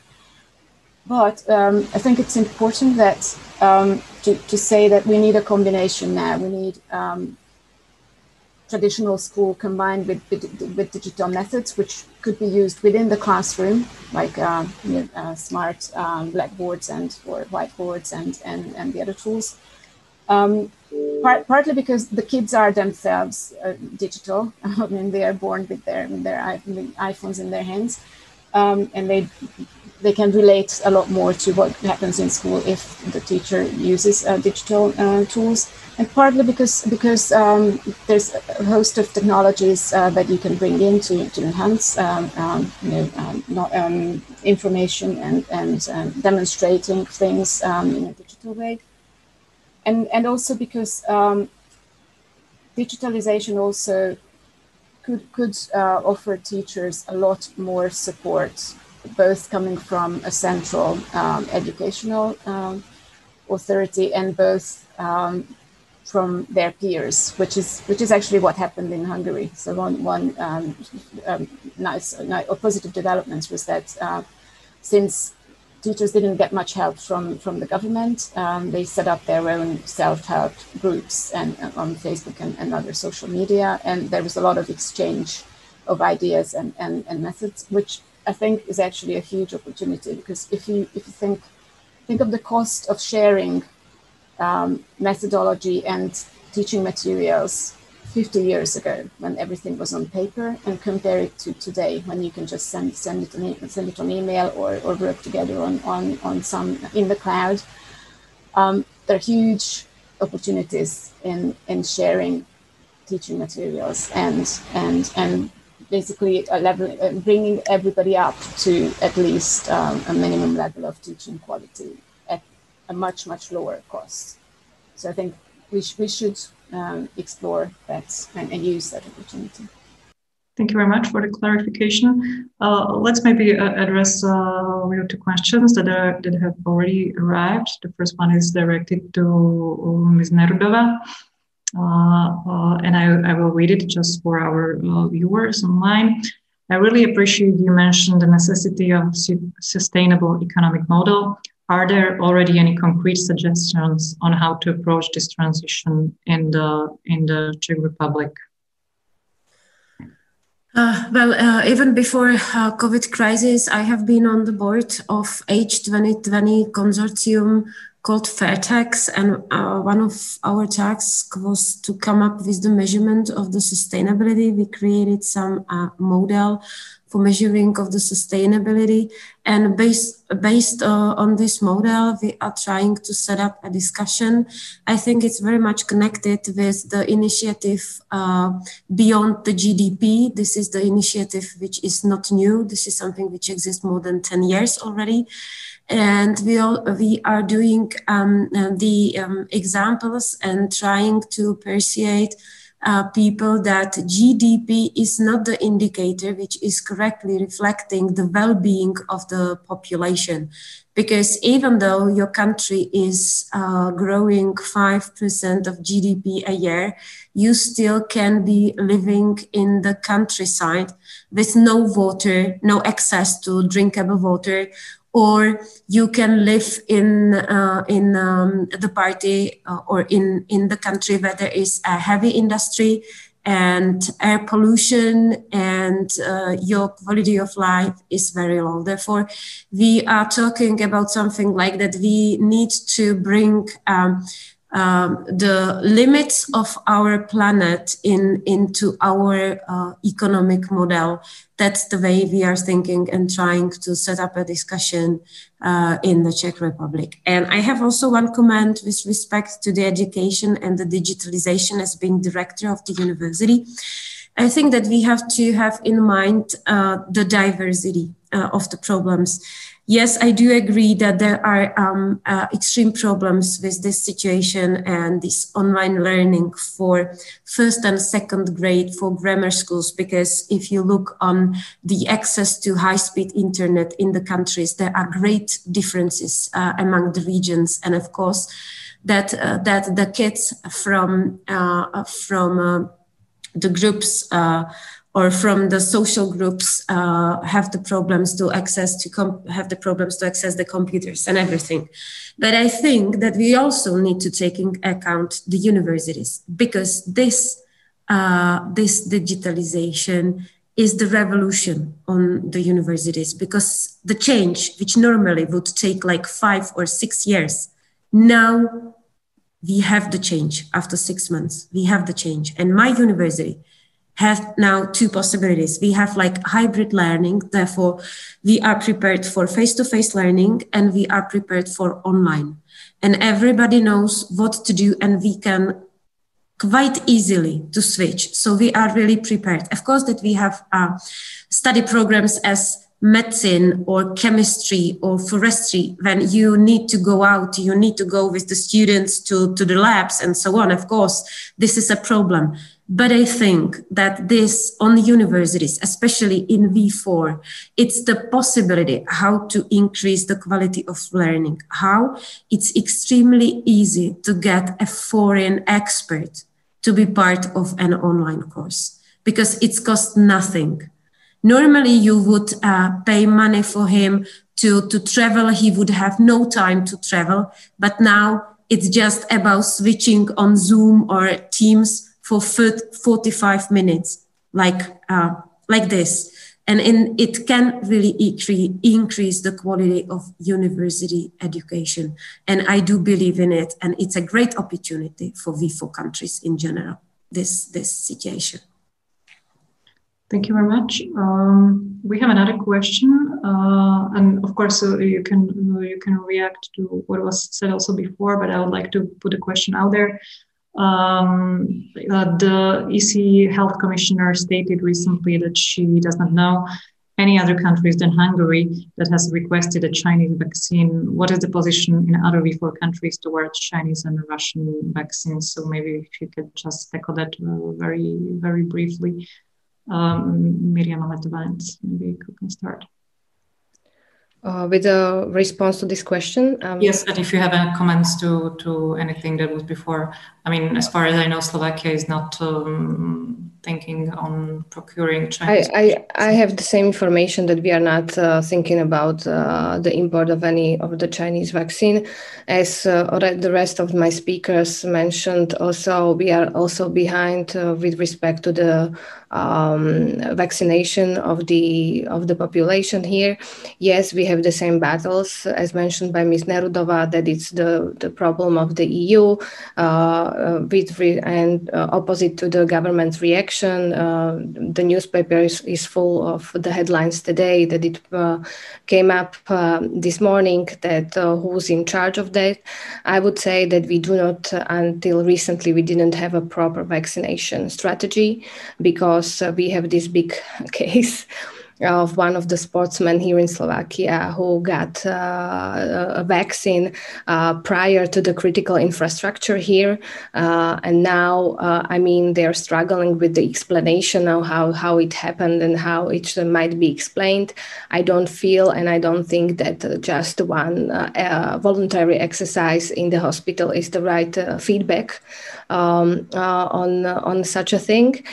But I think it's important that to say that we need a combination now. We need traditional school combined with digital methods, which could be used within the classroom, like smart blackboards or whiteboards and the other tools. Partly because the kids are themselves digital. I mean, they are born with their iPhones in their hands, and they can relate a lot more to what happens in school if the teacher uses digital tools. And partly because there's a host of technologies that you can bring in to enhance information and demonstrating things in a digital way. And also because digitalization also could offer teachers a lot more support, both coming from a central educational authority and both from their peers, which is actually what happened in Hungary. So one nice or positive developments was that since teachers didn't get much help from the government, they set up their own self-help groups and on Facebook and other social media, and there was a lot of exchange of ideas and methods, which I think is actually a huge opportunity, because if you think of the cost of sharing methodology and teaching materials 50 years ago when everything was on paper, and compare it to today when you can just send it on email or work together on some in the cloud. There are huge opportunities in sharing teaching materials and basically bringing everybody up to at least a minimum level of teaching quality at a much lower cost. So I think we should explore that and use that opportunity. Thank you very much for the clarification. Let's maybe address one or two questions that have already arrived. The first one is directed to Ms. Nerudová, and I will read it just for our viewers online. I really appreciate you mentioned the necessity of sustainable economic model. Are there already any concrete suggestions on how to approach this transition in the Czech Republic? Even before COVID crisis, I have been on the board of H2020 consortium called Fairtax, and one of our tasks was to come up with the measurement of the sustainability. We created some model for measuring of the sustainability, and based on this model, we are trying to set up a discussion. I think it's very much connected with the initiative Beyond the GDP. This is the initiative which is not new. This is something which exists more than 10 years already. And we are doing the examples and trying to persuade people that GDP is not the indicator which is correctly reflecting the well-being of the population. Because even though your country is growing 5% of GDP a year, you still can be living in the countryside with no water, no access to drinkable water, or you can live in the party or in the country where there is a heavy industry and air pollution, and your quality of life is very low. Therefore, we are talking about something like that. We need to bring the limits of our planet into our economic model. That's the way we are thinking and trying to set up a discussion in the Czech Republic. And I have also one comment with respect to the education and the digitalization as being director of the university. I think that we have to have in mind the diversity of the problems. Yes, I do agree that there are extreme problems with this situation and this online learning for first and second grade for grammar schools, because if you look on the access to high-speed internet in the countries, there are great differences among the regions. And of course, that the kids from the groups or from the social groups have the problems to access the computers and everything. But I think that we also need to take into account the universities, because this digitalization is the revolution on the universities, because the change, which normally would take like 5 or 6 years, now we have the change after 6 months. We have the change. And my university have now 2 possibilities. We have like hybrid learning, therefore we are prepared for face-to-face learning and we are prepared for online. And everybody knows what to do and we can quite easily to switch. So we are really prepared. Of course that we have study programs as medicine or chemistry or forestry, when you need to go out, you need to go with the students to the labs and so on. Of course, this is a problem. But I think that this on the universities, especially in V4, it's the possibility how to increase the quality of learning. How? It's extremely easy to get a foreign expert to be part of an online course because it's cost nothing. Normally you would pay money for him to travel. He would have no time to travel, but now it's just about switching on Zoom or Teams for 45 minutes, like this. And it can really increase the quality of university education. And I do believe in it. And it's a great opportunity for V4 countries in general, this situation. Thank you very much. We have another question, and of course, you can react to what was said also before. But I would like to put a question out there. The EC Health Commissioner stated recently that she does not know any other countries than Hungary that has requested a Chinese vaccine. What is the position in other V4 countries towards Chinese and Russian vaccines? So maybe if you could just tackle that very, very briefly. Miriama, Letovanec, maybe you can start. With a response to this question? Yes, and if you have any comments to anything that was before. I mean, as far as I know, Slovakia is not thinking on procuring Chinese. I have the same information that we are not thinking about the import of any of the Chinese vaccine. As the rest of my speakers mentioned, also we are also behind with respect to the vaccination of the population here. Yes, we have the same battles as mentioned by Ms. Nerudová, that it's the problem of the EU and opposite to the government's reaction. The newspaper is full of the headlines today that it came up this morning that who's in charge of that. I would say that we do not, until recently, we didn't have a proper vaccination strategy, because we have this big case of one of the sportsmen here in Slovakia who got a vaccine prior to the critical infrastructure here. And now, I mean, they're struggling with the explanation of how it happened and how it might be explained. I don't feel and I don't think that just one voluntary exercise in the hospital is the right feedback on such a thing.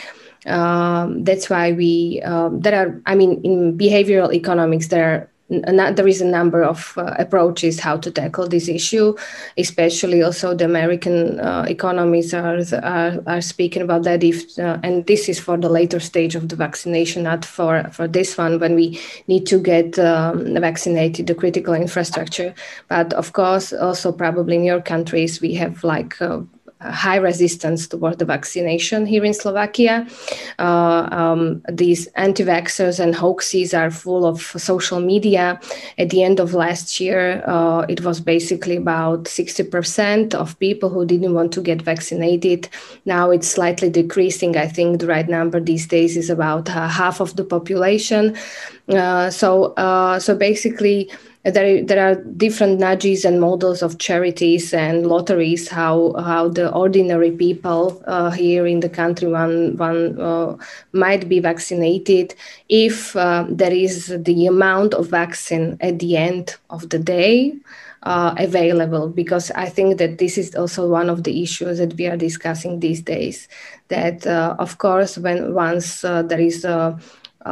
That's why there are, I mean, in behavioral economics, there is a number of approaches how to tackle this issue, especially also the American economists are speaking about that. And this is for the later stage of the vaccination, not for this one, when we need to get vaccinated, the critical infrastructure. But of course, also probably in your countries, we have like high resistance toward the vaccination here in Slovakia. These anti-vaxxers and hoaxes are full of social media. At the end of last year, it was basically about 60% of people who didn't want to get vaccinated. Now it's slightly decreasing. I think the right number these days is about half of the population. So basically, there are different nudges and models of charities and lotteries, how the ordinary people here in the country one might be vaccinated if there is the amount of vaccine at the end of the day available. Because I think that this is also one of the issues that we are discussing these days, that of course once there is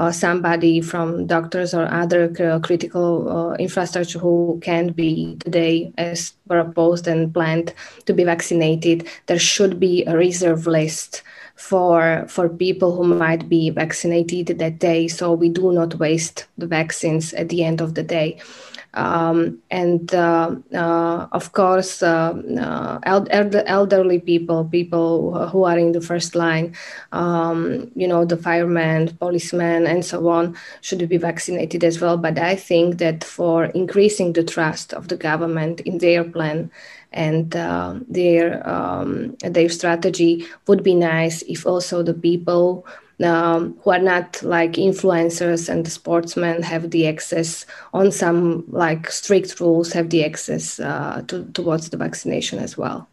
somebody from doctors or other critical infrastructure who can be today, as proposed and planned, to be vaccinated, there should be a reserve list for people who might be vaccinated that day, so we do not waste the vaccines at the end of the day. Of course, elderly people who are in the first line, the firemen, policemen, and so on, should be vaccinated as well. But I think that for increasing the trust of the government in their plan and their strategy, would be nice if also the people who are not like influencers and the sportsmen have the access on some like strict rules, have the access towards the vaccination as well.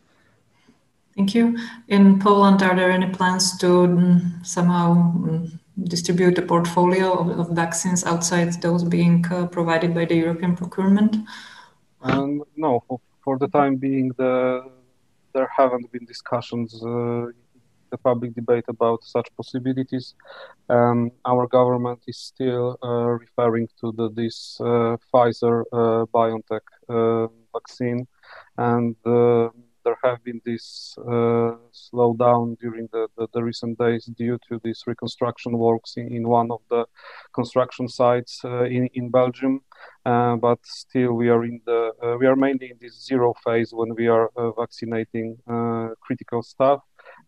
Thank you. In Poland, are there any plans to somehow distribute a portfolio of vaccines outside those being provided by the European procurement? No, for the time being, there haven't been discussions the public debate about such possibilities. Our government is still referring to this Pfizer-BioNTech vaccine, and the there have been this slowdown during the recent days due to these reconstruction works in one of the construction sites in Belgium. But still, we are mainly in this zero phase when we are vaccinating critical staff,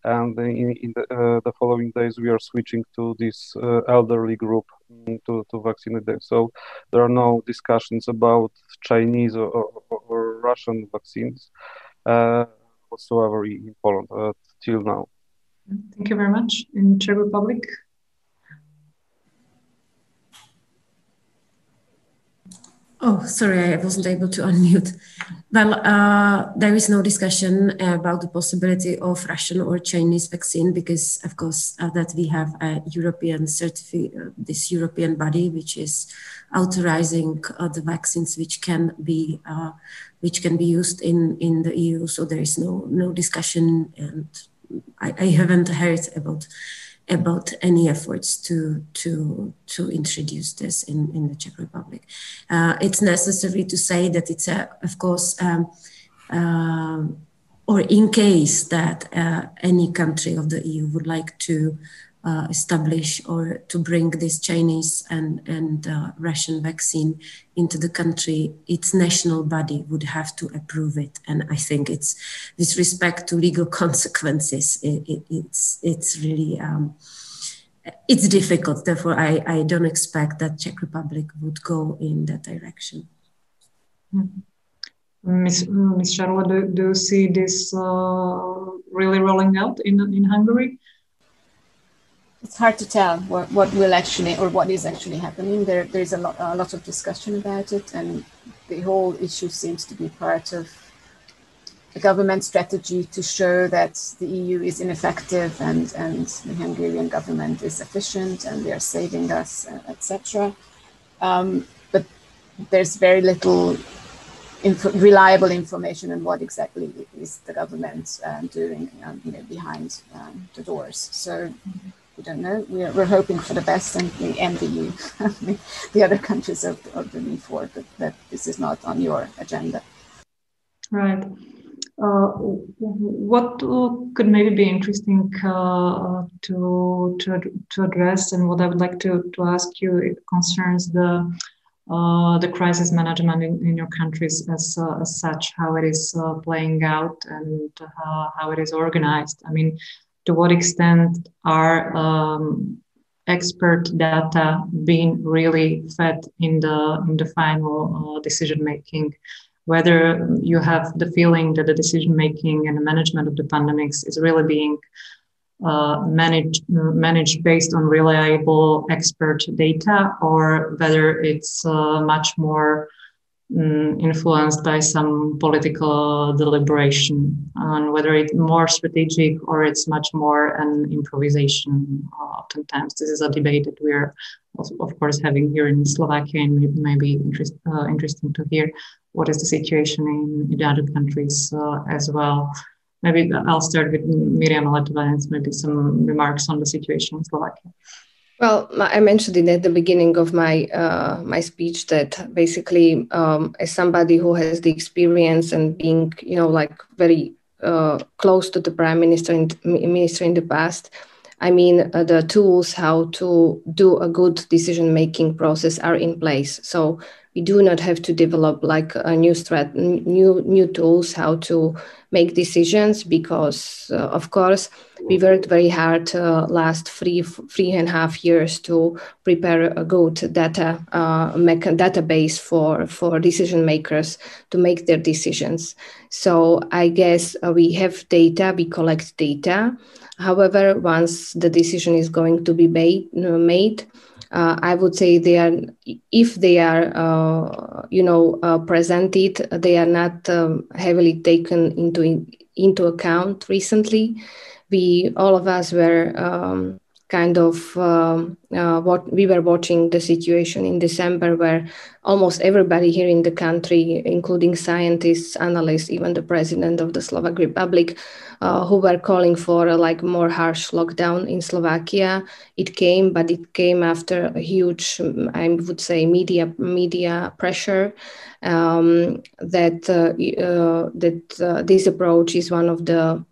and in the following days we are switching to this elderly group to vaccinate them. So there are no discussions about Chinese or Russian vaccines whatsoever in Poland till now. Thank you very much. In Czech Republic. Oh, sorry, I wasn't able to unmute. Well, there is no discussion about the possibility of Russian or Chinese vaccine because, of course, that we have a European this European body which is authorizing the vaccines which can be used in the EU. So there is no discussion, and I haven't heard about any efforts to introduce this in the Czech Republic. It's necessary to say that it's of course, or in case that any country of the EU would like to establish or to bring this Chinese and Russian vaccine into the country, its national body would have to approve it. And I think it's, with respect to legal consequences, it's really, it's difficult. Therefore, I don't expect that Czech Republic would go in that direction. Ms. Scharle, do you see this really rolling out in Hungary? It's hard to tell what will actually, or what is actually happening. There's a lot of discussion about it, and the whole issue seems to be part of the government strategy to show that the EU is ineffective and the Hungarian government is efficient and they are saving us, etc. But there's very little reliable information on what exactly is the government doing, behind the doors. So. We don't know. We're hoping for the best, and the EU, the other countries are moving forward, but that this is not on your agenda. Right. What could maybe be interesting to address, and what I would like to ask you, it concerns the crisis management in your countries as such, how it is playing out and how it is organized. I mean, to what extent are expert data being really fed in the final decision making? Whether you have the feeling that the decision making and the management of the pandemics is really being managed based on reliable expert data, or whether it's much more influenced by some political deliberation, and whether it's more strategic or it's much more an improvisation. Oftentimes, this is a debate that we're, of course, having here in Slovakia, and it may be interesting to hear what is the situation in the other countries as well. Maybe I'll start with Miriama, Letovanec, maybe some remarks on the situation in Slovakia. Well, I mentioned it at the beginning of my my speech that basically, as somebody who has the experience and being, very close to the prime minister in the past, I mean, the tools how to do a good decision-making process are in place. So we do not have to develop like a new tools how to make decisions, because of course we worked very hard last three and a half years to prepare a good database for decision makers to make their decisions. So I guess we have data, we collect data. However, once the decision is going to be made, I would say if they are presented, they are not heavily taken into account recently. All of us were kind of what we were watching the situation in December, where almost everybody here in the country, including scientists, analysts, even the president of the Slovak Republic, who were calling for a more harsh lockdown in Slovakia. It came, but it came after a huge, I would say, media pressure. That this approach is one of the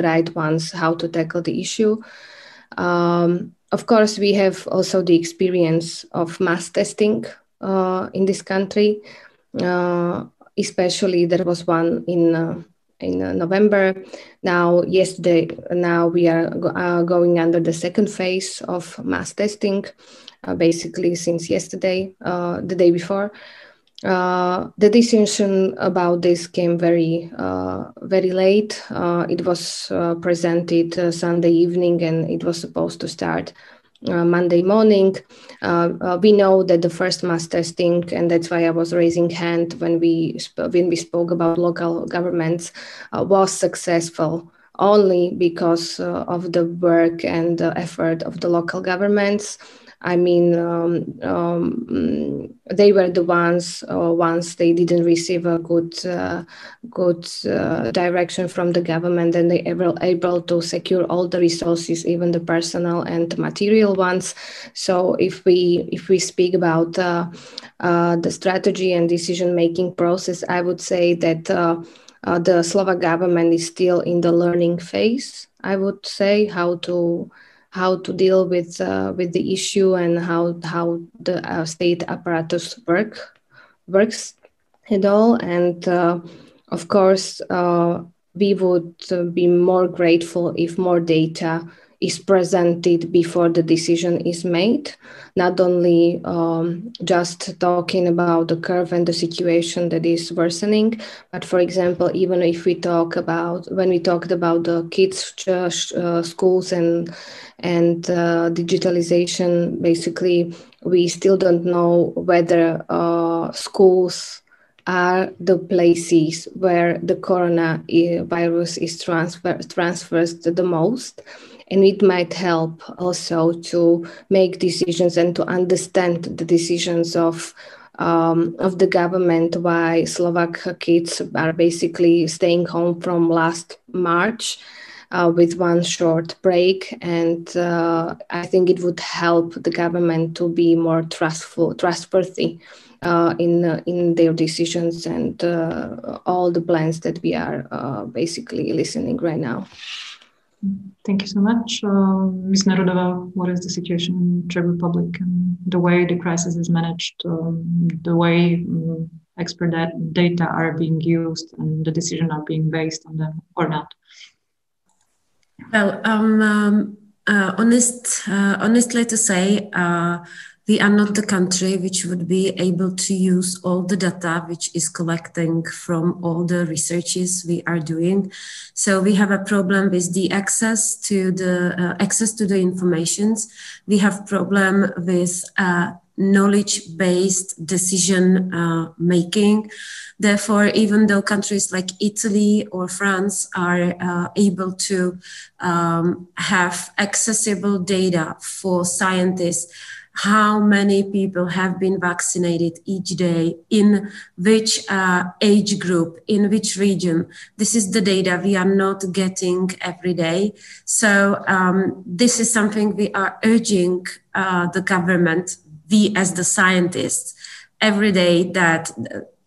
right ones how to tackle the issue. Of course, we have also the experience of mass testing in this country. Especially there was one in November. Now we are going under the second phase of mass testing, basically since yesterday, the day before. The decision about this came very late. It was presented Sunday evening, and it was supposed to start Monday morning. We know that the first mass testing, and that's why I was raising hand when we spoke about local governments, was successful only because of the work and the effort of the local governments. I mean, they were the ones, once they didn't receive a good direction from the government, and they were able to secure all the resources, even the personal and material ones. So if we speak about the strategy and decision-making process, I would say that the Slovak government is still in the learning phase. I would say how to deal with the issue and how the state apparatus works at all. And of course, we would be more grateful if more data is presented before the decision is made, not only just talking about the curve and the situation that is worsening, but for example, even if we talked about the kids' schools and digitalization, basically, we still don't know whether schools are the places where the coronavirus is transferred the most. And it might help also to make decisions and to understand the decisions of the government, why Slovak kids are basically staying home from last March with one short break. And I think it would help the government to be more trustworthy in their decisions and all the plans that we are basically listening right now. Thank you so much. Ms. Nerudová, what is the situation in Czech Republic and the way the crisis is managed, the way expert data are being used and the decisions are being based on them or not? Well, honestly to say, we are not the country which would be able to use all the data which is collecting from all the researches we are doing. So we have a problem with the access to the informations. We have problem with knowledge-based decision making. Therefore, even though countries like Italy or France are able to have accessible data for scientists, how many people have been vaccinated each day, in which age group, in which region. This is the data we are not getting every day. So this is something we are urging the government, we as the scientists, every day, that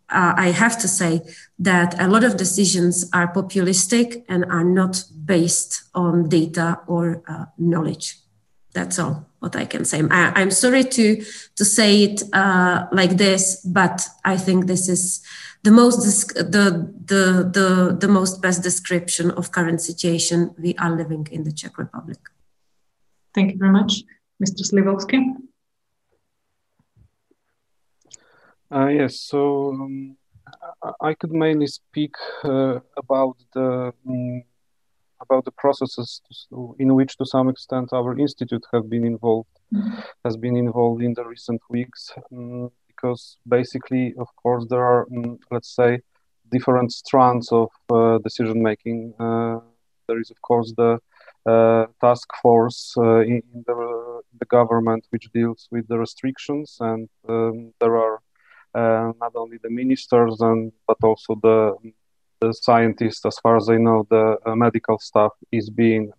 I have to say that a lot of decisions are populistic and are not based on data or knowledge. That's all what I can say. I'm sorry to say it like this, but I think this is the most best description of current situation we are living in the Czech Republic. Thank you very much, Mr. Śliwowski. Yes, so I could mainly speak about the processes in which, to some extent, our institute has been involved in the recent weeks, because basically, of course, there are, let's say, different strands of decision making. There is, of course, the task force in the government which deals with the restrictions, and there are not only the ministers but also the scientists. As far as I know, the medical staff is being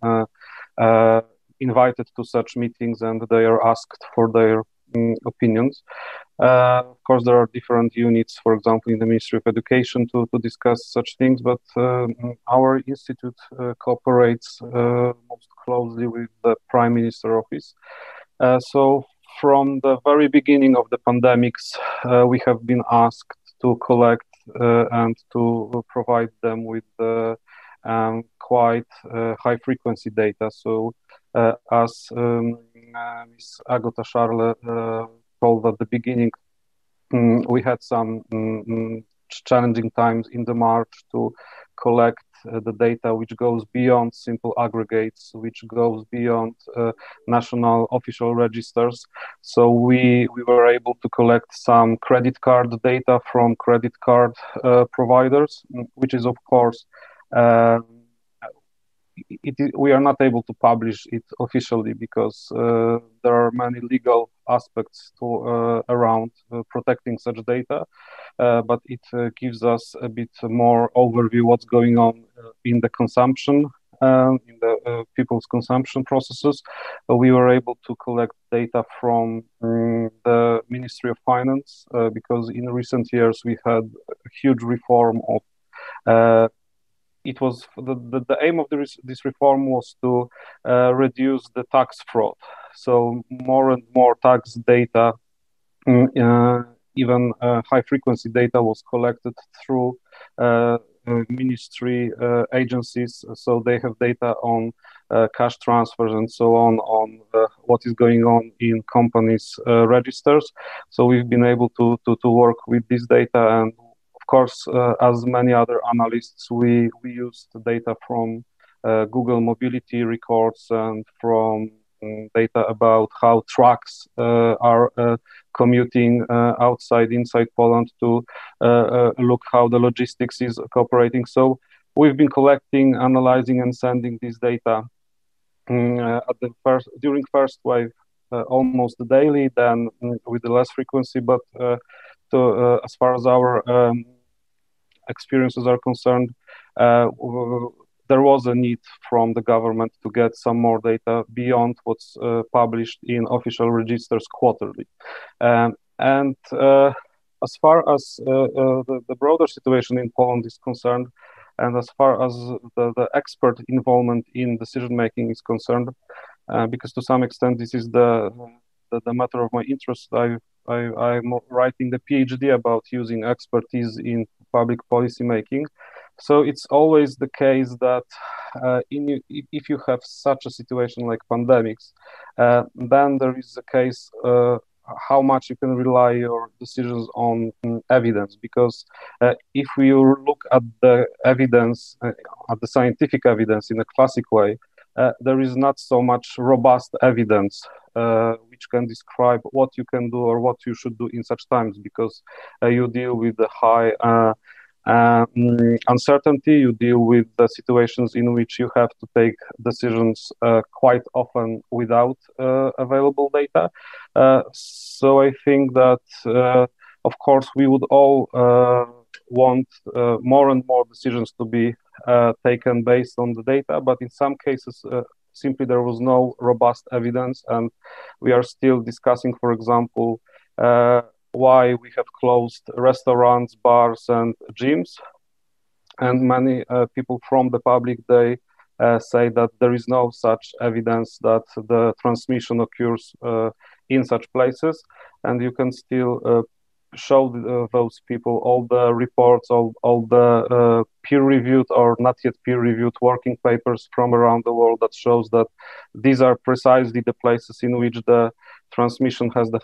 invited to such meetings, and they are asked for their opinions. Of course, there are different units, for example, in the Ministry of Education to discuss such things, but our institute cooperates most closely with the Prime Minister Office. So from the very beginning of the pandemics, we have been asked to collect and to provide them with quite high frequency data. So as Ms. Ágota Scharle told at the beginning, we had some challenging times in the March to collect the data which goes beyond simple aggregates, which goes beyond national official registers. So we were able to collect some credit card data from credit card providers, which is of course we are not able to publish it officially because there are many legal aspects around protecting such data, but it gives us a bit more overview what's going on in the consumption, in the people's consumption processes. We were able to collect data from the Ministry of Finance because in recent years we had a huge reform of it was the aim of this reform was to reduce the tax fraud. So more and more tax data, even high frequency data, was collected through ministry agencies. So they have data on cash transfers and so on what is going on in companies' registers. So we've been able to work with this data, and of course, as many other analysts, we used data from Google mobility records and from data about how trucks are commuting inside Poland to look how the logistics is cooperating. So we've been collecting, analyzing, and sending this data during first wave almost daily, then with the less frequency, but as far as our experiences are concerned, there was a need from the government to get some more data beyond what's published in official registers quarterly. And as far as the broader situation in Poland is concerned, and as far as the expert involvement in decision-making is concerned, because to some extent this is the matter of my interest, I'm writing the PhD about using expertise in public policy making. So it's always the case that if you have such a situation like pandemics, then there is a case how much you can rely your decisions on evidence. Because if we look at the evidence, at the scientific evidence in a classic way, there is not so much robust evidence which can describe what you can do or what you should do in such times, because you deal with the high uncertainty, you deal with the situations in which you have to take decisions quite often without available data. So I think that, of course, we would all want more and more decisions to be taken based on the data, but in some cases, simply there was no robust evidence, and we are still discussing, for example, why we have closed restaurants, bars, and gyms. And many people from the public, they say that there is no such evidence that the transmission occurs in such places, and you can still show those people all the reports, all the peer-reviewed or not yet peer-reviewed working papers from around the world that shows that these are precisely the places in which the transmission has the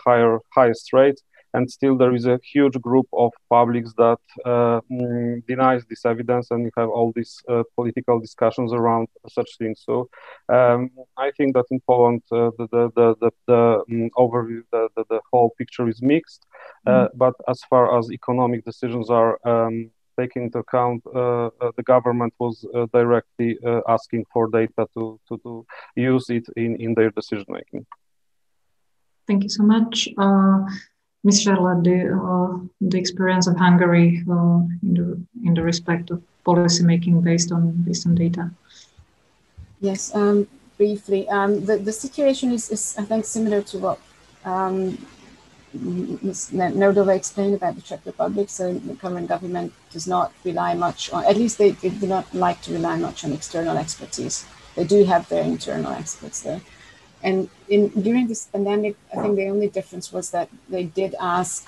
highest rate. And still there is a huge group of publics that denies this evidence, and you have all these political discussions around such things. So I think that in Poland the overview, the whole picture is mixed. But as far as economic decisions are taking into account the government was directly asking for data to use it in their decision making. Thank you so much. Ms. Scharle, the experience of Hungary in the respect of policy making based on data. Yes, briefly. The situation is, I think, similar to what Ms. Nerudová explained about the Czech Republic. So the current government does not rely much on, at least they do not like to rely much on external expertise. They do have their internal experts there. And during this pandemic, I think the only difference was that they did ask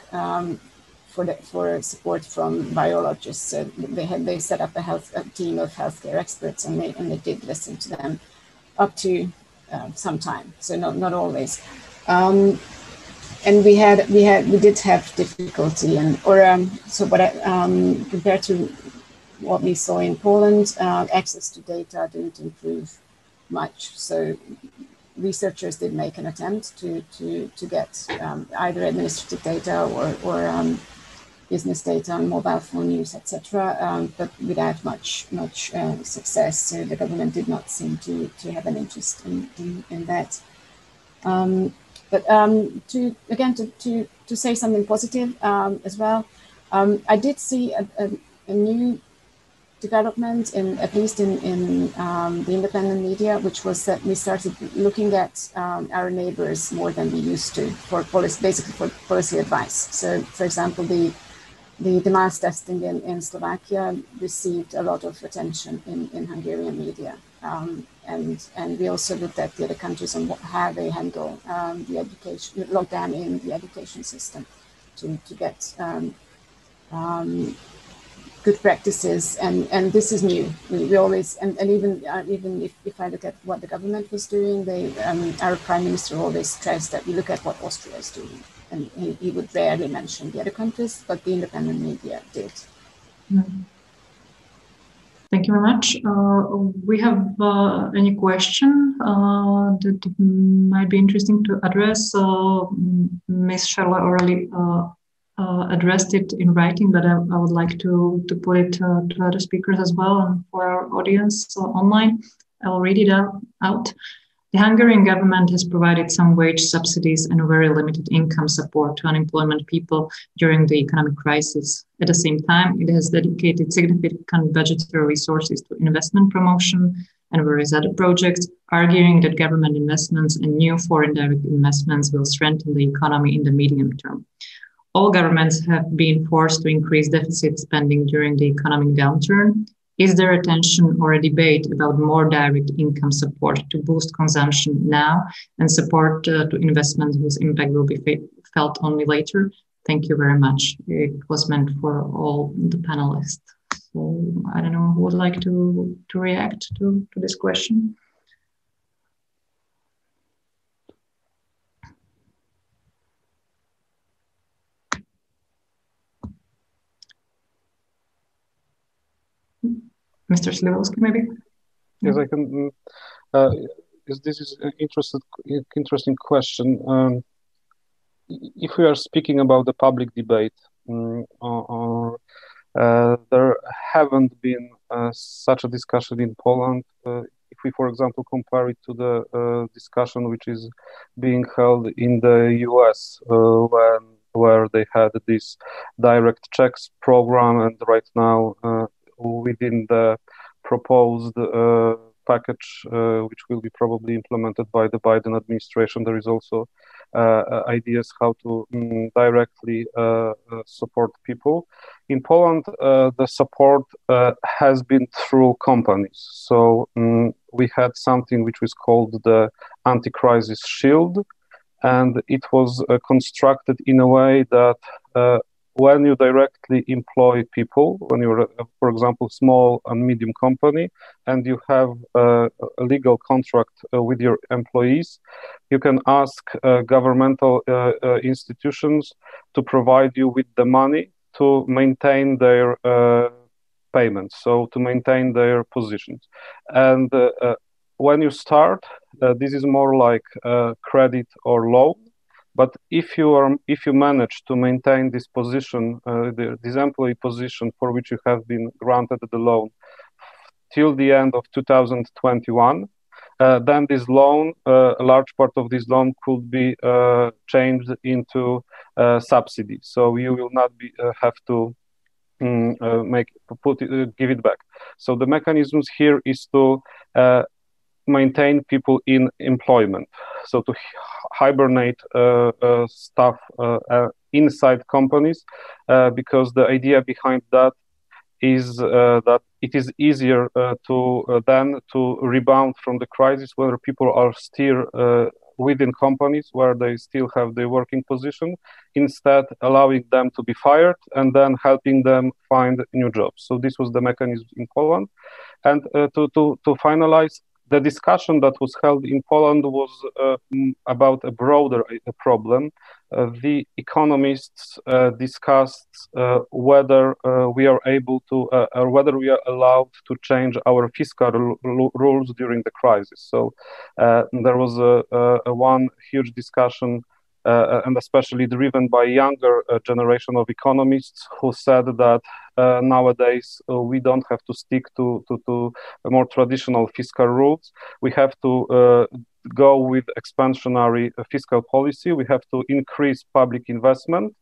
for support from virologists. So they set up a team of healthcare experts, and they did listen to them up to some time. So not always. And we did have difficulty, compared to what we saw in Poland, access to data didn't improve much. So researchers did make an attempt to get either administrative data or business data on mobile phone use, etc., but without much success. So the government did not seem to have an interest in that. To say something positive as well, I did see a new development at least in the independent media, which was that we started looking at our neighbors more than we used to for policy advice. So, for example, the mass testing in Slovakia received a lot of attention in Hungarian media, and we also looked at the other countries and how they handle the education lockdown in the education system to get good practices, and this is new. We always and even if I look at what the government was doing, our prime minister always stressed that we look at what Austria is doing, and he would rarely mention the other countries, but the independent media did. Thank you very much. We have any question that might be interesting to address. Ms. Scharle already addressed it in writing, but I would like to put it to other speakers as well and for our audience online. I'll read it out. The Hungarian government has provided some wage subsidies and very limited income support to unemployment people during the economic crisis. At the same time, it has dedicated significant budgetary resources to investment promotion and various other projects, arguing that government investments and new foreign direct investments will strengthen the economy in the medium term. All governments have been forced to increase deficit spending during the economic downturn. Is there a tension or a debate about more direct income support to boost consumption now and support to investments whose impact will be felt only later? Thank you very much. It was meant for all the panelists. So I don't know who would like to react to this question. Mr. Śliwowsk, maybe? Yes, I can. This is an interesting question. If we are speaking about the public debate, there haven't been such a discussion in Poland. If we, for example, compare it to the discussion which is being held in the US, where they had this direct checks program, and right now within the proposed package, which will be probably implemented by the Biden administration, there is also ideas how to directly support people. In Poland, the support has been through companies. So we had something which was called the anti-crisis shield, and it was constructed in a way that when you directly employ people, when you're, for example, small and medium company, and you have a legal contract with your employees, you can ask governmental institutions to provide you with the money to maintain their payments, so to maintain their positions. And when you start, this is more like credit or loan. But if you manage to maintain this position, this employee position for which you have been granted the loan till the end of 2021, then this loan, a large part of this loan could be changed into subsidy. So you will not have to give it back. So the mechanisms here is to maintain people in employment. So to hibernate staff inside companies, because the idea behind that is that it is easier to rebound from the crisis where people are still within companies where they still have their working position, instead allowing them to be fired and then helping them find new jobs. So this was the mechanism in Poland. And to finalize, the discussion that was held in Poland was about a broader problem. The economists discussed whether we are able to, or whether we are allowed to change our fiscal rules during the crisis. So there was one huge discussion, and especially driven by younger generation of economists who said that nowadays we don't have to stick to more traditional fiscal rules. We have to go with expansionary fiscal policy. We have to increase public investment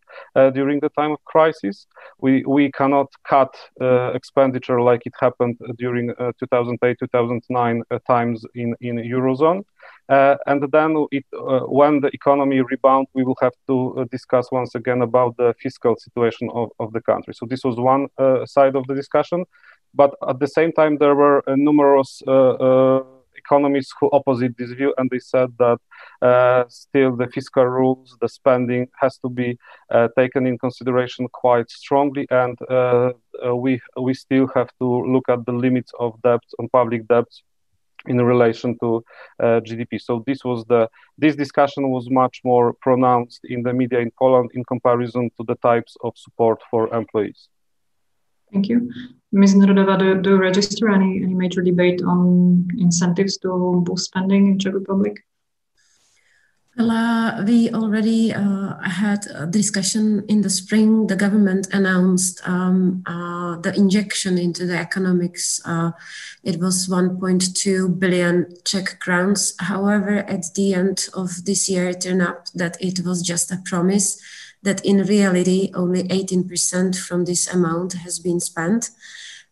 during the time of crisis. We cannot cut expenditure like it happened during 2008-2009 times in Eurozone. And then when the economy rebounds, we will have to discuss once again about the fiscal situation of the country. So this was one side of the discussion. But at the same time, there were numerous economists who opposite this view, and they said that still the fiscal rules, the spending has to be taken in consideration quite strongly, and we still have to look at the limits of debts on public debts in relation to GDP. So this discussion was much more pronounced in the media in Poland in comparison to the types of support for employees. Thank you. Ms. Nerudová, do you register any major debate on incentives to boost spending in Czech Republic? Well, we already had a discussion in the spring. The government announced the injection into the economics. It was 1.2 billion Czech crowns. However, at the end of this year, it turned out that it was just a promise, that in reality, only 18% from this amount has been spent.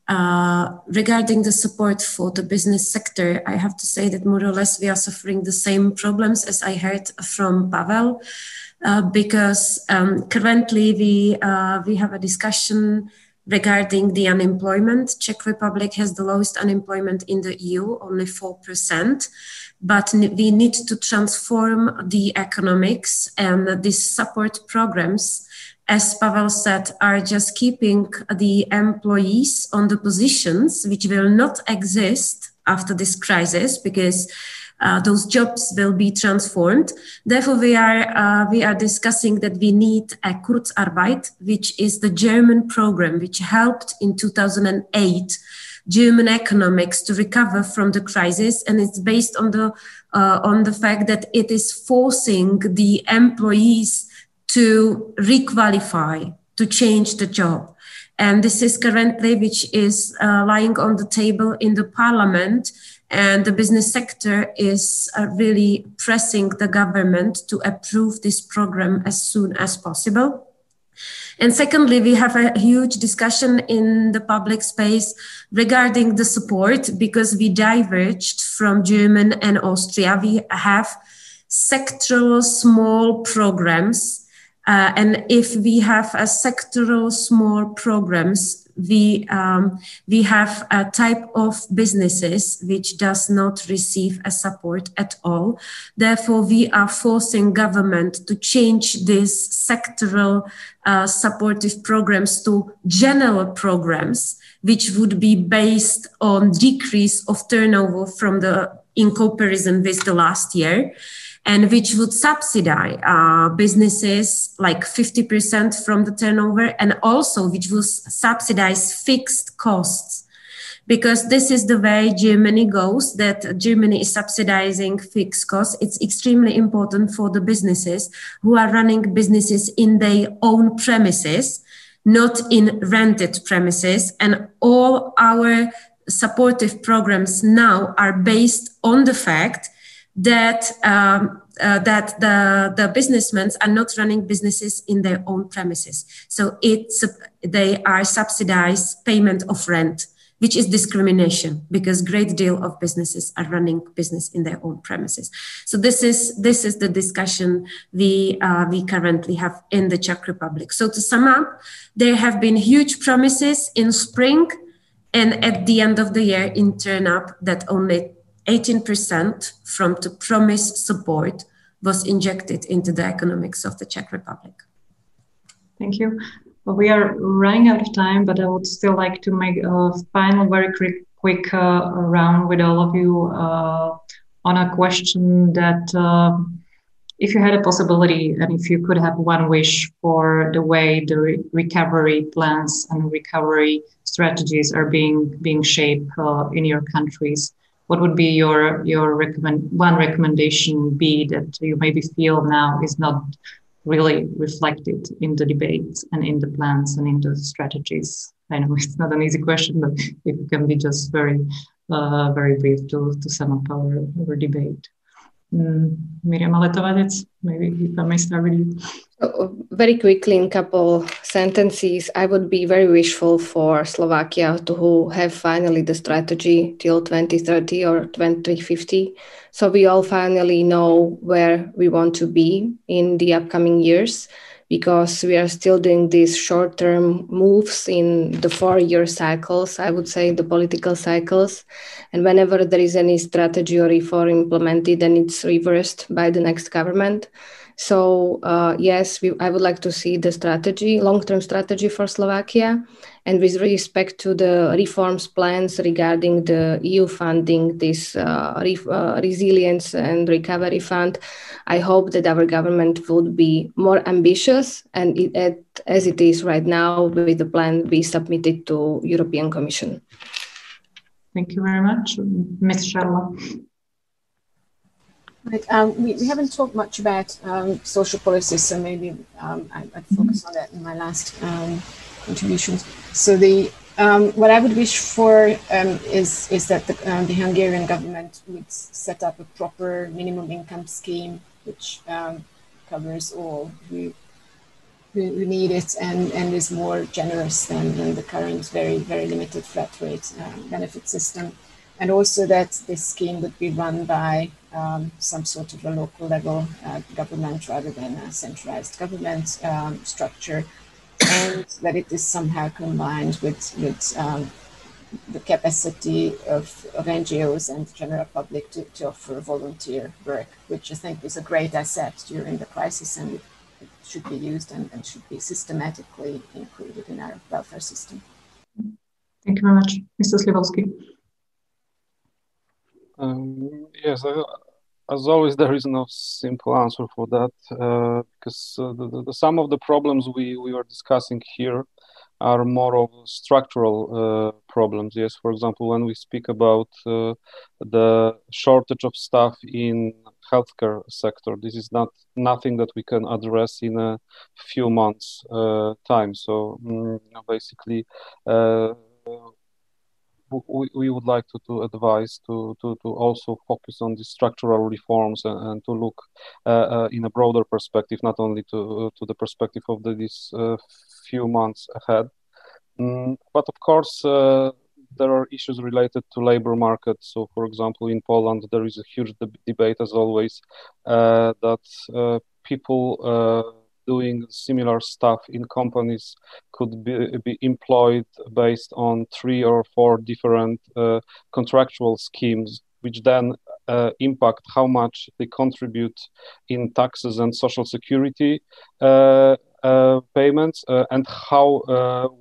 Regarding the support for the business sector, I have to say that more or less we are suffering the same problems as I heard from Paweł, because currently we have a discussion regarding the unemployment. Czech Republic has the lowest unemployment in the EU, only 4%. But we need to transform the economics, and these support programs, as Paweł said, are just keeping the employees on the positions which will not exist after this crisis, because those jobs will be transformed. Therefore, we are discussing that we need a Kurzarbeit, which is the German program which helped in 2008 German economics to recover from the crisis, and it's based on the fact that it is forcing the employees to requalify, to change the job. And this is currently which is lying on the table in the parliament, and the business sector is really pressing the government to approve this program as soon as possible. And secondly, we have a huge discussion in the public space regarding the support, because we diverged from Germany and Austria. We have sectoral small programs. And if we have a sectoral small programs, we have a type of businesses which does not receive a support at all. Therefore, we are forcing government to change these sectoral supportive programs to general programs, which would be based on decrease of turnover in comparison with the last year, and which would subsidize businesses like 50% from the turnover, and also which will subsidize fixed costs. because this is the way Germany goes, that Germany is subsidizing fixed costs. It's extremely important for the businesses who are running businesses in their own premises, not in rented premises. And all our supportive programs now are based on the fact that the businessmen are not running businesses in their own premises. So they are subsidized payment of rent, which is discrimination, because great deal of businesses are running business in their own premises. So this is the discussion we currently have in the Czech Republic. So to sum up, there have been huge promises in spring, and at the end of the year, it turned up that only 18% from the promised support was injected into the economics of the Czech Republic. Thank you. Well, we are running out of time, but I would still like to make a final, very quick round with all of you on a question that if you had a possibility and if you could have one wish for the way the recovery plans and recovery strategies are being shaped in your countries, what would be your one recommendation be that you maybe feel now is not really reflected in the debates and in the plans and in the strategies? I know it's not an easy question, but if it can be just very brief to sum up our debate. Miriama, Letovanec, maybe if I may start with you. Very quickly, in a couple sentences, I would be very wishful for Slovakia to have finally the strategy till 2030 or 2050. So we all finally know where we want to be in the upcoming years, because we are still doing these short-term moves in the 4-year cycles, I would say, the political cycles. And whenever there is any strategy or reform implemented, then it's reversed by the next government. So yes, I would like to see the strategy, long-term strategy for Slovakia. And with respect to the reforms plans regarding the EU funding, this resilience and recovery fund, I hope that our government would be more ambitious and as it is right now with the plan we submitted to European Commission. Thank you very much. Ms. Scharle. Right. We haven't talked much about social policies, so maybe I'd focus on that in my last contributions. So what I would wish for is that the Hungarian government would set up a proper minimum income scheme which covers all who need it and is more generous than the current very, very limited flat rate benefit system. And also that this scheme would be run by some sort of a local level government rather than a centralized government structure, and that it is somehow combined with the capacity of NGOs and the general public to offer volunteer work, which I think is a great asset during the crisis, and it should be used and should be systematically included in our welfare system. Thank you very much. Mr. Śliwowski. Yes, as always, there is no simple answer for that, because some of the problems we were discussing here are more of structural problems. Yes, for example, when we speak about the shortage of staff in healthcare sector, this is nothing that we can address in a few months time. So basically, we would like to advise to also focus on the structural reforms and to look in a broader perspective, not only to the perspective of these few months ahead. But of course, there are issues related to labor market. So, for example, in Poland, there is a huge debate, as always, that people doing similar stuff in companies could be employed based on 3 or 4 different contractual schemes, which then impact how much they contribute in taxes and social security payments, and how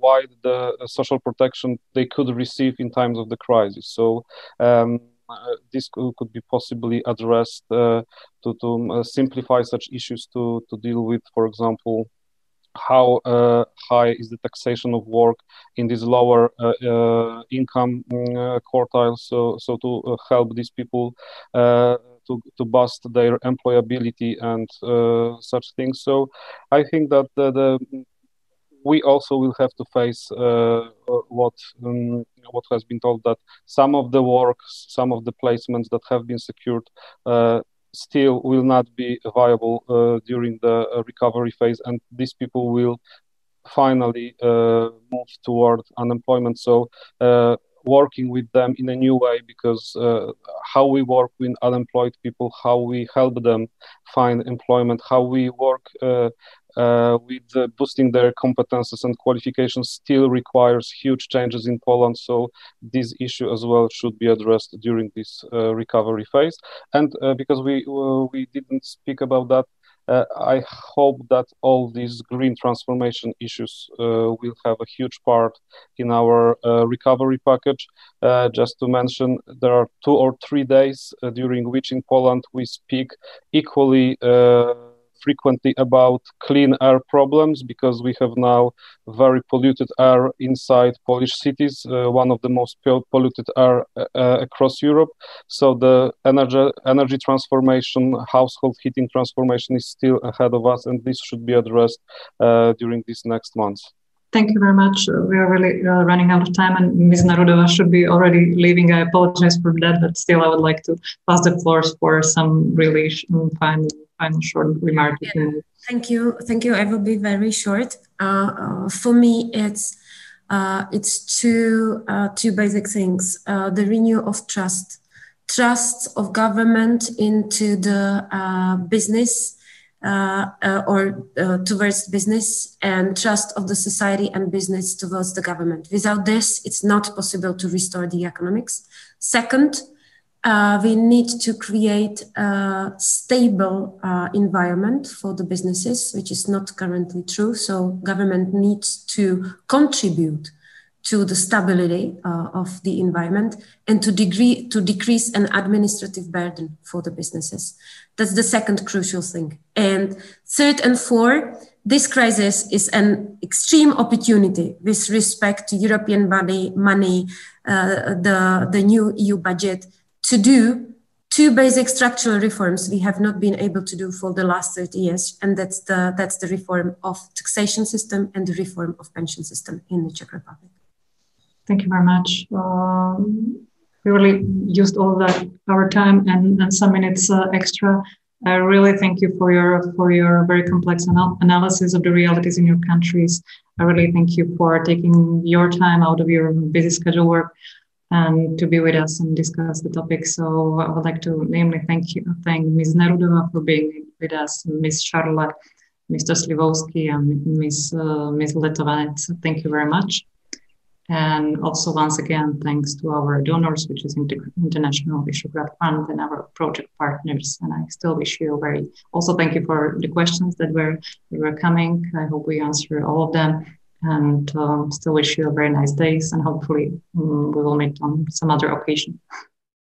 wide the social protection they could receive in times of the crisis. So this could be possibly addressed to simplify such issues, to deal with, for example, how high is the taxation of work in these lower income quartiles, so to help these people to boost their employability and such things. So I think that we also will have to face what has been told, that some of the work, some of the placements that have been secured still will not be viable during the recovery phase, and these people will finally move toward unemployment. So working with them in a new way, because how we work with unemployed people, how we help them find employment, how we work with boosting their competences and qualifications still requires huge changes in Poland. So this issue as well should be addressed during this recovery phase. And because we didn't speak about that, I hope that all these green transformation issues will have a huge part in our recovery package. Just to mention, there are 2 or 3 days during which in Poland we speak equally frequently about clean air problems, because we have now very polluted air inside Polish cities, one of the most polluted air across Europe. So the energy transformation, household heating transformation is still ahead of us, and this should be addressed during these next months. Thank you very much. We are really running out of time, and Ms. Nerudová should be already leaving. I apologize for that, but still I would like to pass the floors for some really final short remark. Yeah. Thank you. I will be very short. For me, it's two basic things: the renewal of trust of government into the business towards business, and trust of the society and business towards the government. Without this, it's not possible to restore the economics. Second, we need to create a stable environment for the businesses, which is not currently true. So government needs to contribute to the stability of the environment, and to decrease an administrative burden for the businesses. That's the second crucial thing. And third and fourth, this crisis is an extreme opportunity with respect to European money, the new EU budget, to do 2 basic structural reforms we have not been able to do for the last 30 years, and that's the reform of taxation system and the reform of pension system in the Czech Republic. Thank you very much. We really used all that our time and some minutes extra. I really thank you for your very complex analysis of the realities in your countries. I really thank you for taking your time out of your busy schedule work and to be with us and discuss the topic. So I would like to namely thank Ms. Nerudová for being with us, Ms. Scharle, Mr. Śliwowski, and Ms. Letovanec. Thank you very much. And also, once again, thanks to our donors, which is International Visegrad Fund, and our project partners. And I still wish you also thank you for the questions that were coming. I hope we answer all of them, and still wish you a very nice days, and hopefully we will meet on some other occasion.